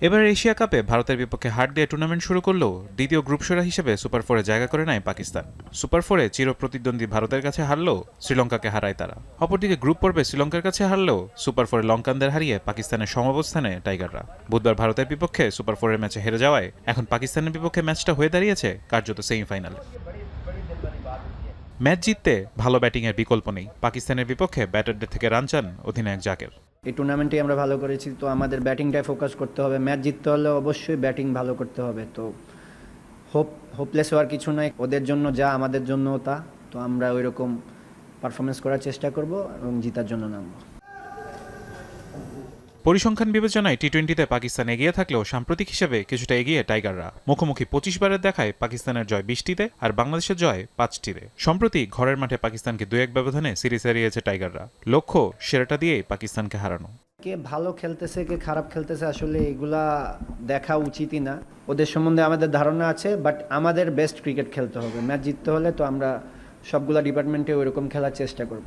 এবার এশিয়া কাপে ভারতের বিপক্ষে হার দিয়ে টুর্নামেন্ট শুরু করলেও দ্বিতীয় গ্রুপ সেরা হিসেবে সুপার ফোরে জায়গা করে নেয় পাকিস্তান। সুপার ফোরে চির প্রতিদ্বন্দ্বী ভারতের কাছে হারলেও শ্রীলঙ্কাকে হারায় তারা। অপরদিকে গ্রুপ পর্বে শ্রীলঙ্কার কাছে হারলেও সুপার ফোরে লঙ্কানদের হারিয়ে পাকিস্তানের সমঅবস্থানে টাইগাররা। বুধবার ভারতের বিপক্ষে সুপার ফোরের ম্যাচে হেরে যাওয়ায় এখন পাকিস্তানের বিপক্ষে ম্যাচটা হয়ে দাঁড়িয়েছে কার্যত সেমিফাইনালে। ম্যাচ জিততে ভালো ব্যাটিংয়ের বিকল্প নেই। পাকিস্তানের বিপক্ষে ব্যাটারদের থেকে রান চান অধিনায়ক জাকের। এই টুর্নামেন্টে আমরা ভালো করেছি, তো আমাদের ব্যাটিংটায় ফোকাস করতে হবে। ম্যাচ জিততে হলে অবশ্যই ব্যাটিং ভালো করতে হবে। তো হোপলেস হওয়ার কিছু নয়। ওদের জন্য যা আমাদের জন্য তা। তো আমরা ওই রকম পারফরমেন্স করার চেষ্টা করব এবং জিতার জন্য নামব। পরিসংখ্যান বিবেচনায় টি-20তে পাকিস্তান এগিয়ে থাকলেও সাম্প্রতিক হিসেবে কিছুটা এগিয়ে টাইগাররা। মুখোমুখি 25 বারের দেখায় পাকিস্তানের জয় 20টিতে আর বাংলাদেশের জয় 5টিতে। সম্প্রতি ঘরের মাঠে পাকিস্তানকে 2-1 ব্যবধানে সিরিজ হারিয়েছে টাইগাররা। লক্ষ্য সেরাটা দিয়েই পাকিস্তানকে হারানো। কে ভালো খেলতেছে কে খারাপ খেলতেছে আসলে এগুলা দেখা উচিতই না। ওদের সম্বন্ধে আমাদের ধারণা আছে, বাট আমাদের বেস্ট ক্রিকেট খেলতে হবে। ম্যাচ জিততে হলে তো আমরা সবগুলা ডিপার্টমেন্টে ওইরকম খেলার চেষ্টা করব।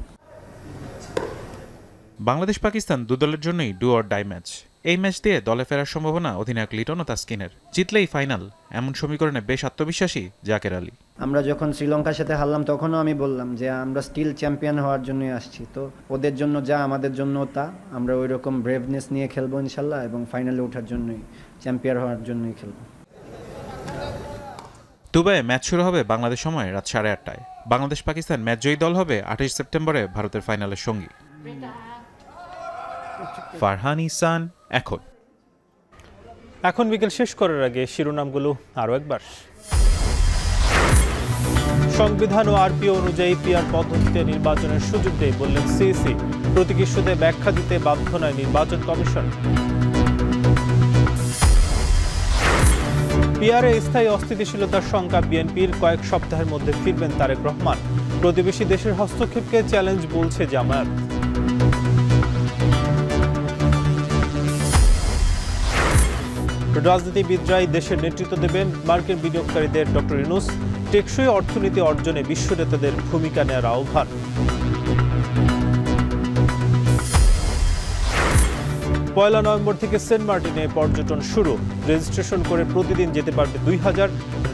বাংলাদেশ পাকিস্তান দু দলের জন্যই ডু অর ডাই ম্যাচ। এই ম্যাচ দিয়ে দলে ফেরার সম্ভাবনা অধিনায়ক লিটন ও তাসকিনের। জিতলেই ফাইনাল, এমন সমীকরণে বেশ আত্মবিশ্বাসী জাকের আলী। আমরা যখন শ্রীলঙ্কার সাথে হারলাম তখনও আমি বললাম যে আমরা স্টিল চ্যাম্পিয়ন হওয়ার জন্যই আসছি। তো ওদের জন্য যা আমাদের জন্য তা। আমরা ওই রকম ব্রেভনেস নিয়ে খেলবো ইনশাল্লাহ এবং ফাইনালে ওঠার জন্যই, চ্যাম্পিয়ন হওয়ার জন্যই খেলবো। দুবাইয়ে ম্যাচ শুরু হবে বাংলাদেশ সময় রাত 8:30টায়। বাংলাদেশ পাকিস্তান ম্যাচ জয়ী দল হবে 28 সেপ্টেম্বরে ভারতের ফাইনালের সঙ্গী। ফারহান ইহসান এখন বিকেল শেষ করার আগে শিরোনামগুলো আরও একবার। সংবিধান ও আরপিও অনুযায়ী পিআর পদ্ধতিতে নির্বাচনের সুযোগ দেয় বললেন সিইসি। প্রতীক ইস্যুতে ব্যাখ্যা দিতে বাধ্য নয় নির্বাচন কমিশন। পিআরে স্থায়ী অস্থিতিশীলতার শঙ্কা বিএনপির, কয়েক সপ্তাহের মধ্যে ফিরবেন তারেক রহমান। প্রতিবেশী দেশের হস্তক্ষেপকে চ্যালেঞ্জ বলছে জামায়াত। রাজনীতিবিদরাই দেশের নেতৃত্ব দেবেন, মার্কিন বিনিয়োগকারীদের ডক্টর ইউনূস। টেকসই অর্থনীতি অর্জনে বিশ্ব নেতাদের ভূমিকা নেওয়ার আহ্বান। পয়লা নভেম্বর থেকে সেন্ট মার্টিনে পর্যটন শুরু। রেজিস্ট্রেশন করে প্রতিদিন যেতে পারবে 2000,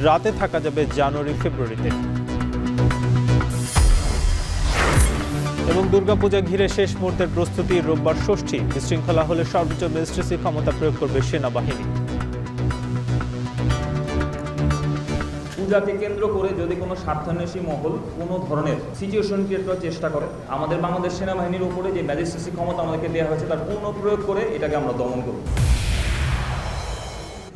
রাতে থাকা যাবে জানুয়ারি ফেব্রুয়ারিতে। এবং দুর্গাপূজা ঘিরে শেষ মুহূর্তের প্রস্তুতি। রোববার ষষ্ঠী, বিশৃঙ্খলা হলে সর্বোচ্চ ম্যাজিস্ট্রেসি ক্ষমতা প্রয়োগ করবে সেনাবাহিনী। পূজাকে কেন্দ্র করে যদি কোনো স্বার্থান্বেষী মহল কোনো ধরনের সিচুয়েশন ক্রিয়েট করার চেষ্টা করে, আমাদের বাংলাদেশ সেনাবাহিনীর উপরে যে ম্যাজিস্ট্রেসি ক্ষমতা আমাদেরকে দেওয়া হয়েছে তার পূর্ণ প্রয়োগ করে এটাকে আমরা দমন করব।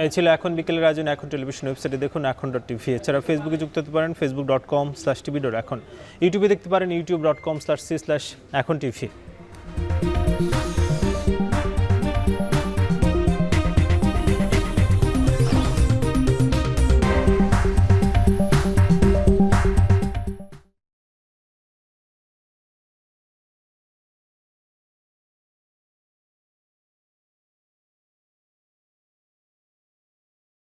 এই ছিল এখন বিকেলের আয়োজন। এখন টেলিভিশন ওয়েবসাইটে দেখুন এখন.tv। এছাড়া ফেসবুকে যুক্ত হতে পারেন facebook.com/tv.এখন। ইউটিউবে দেখতে পারেন youtube.com/c/echontv।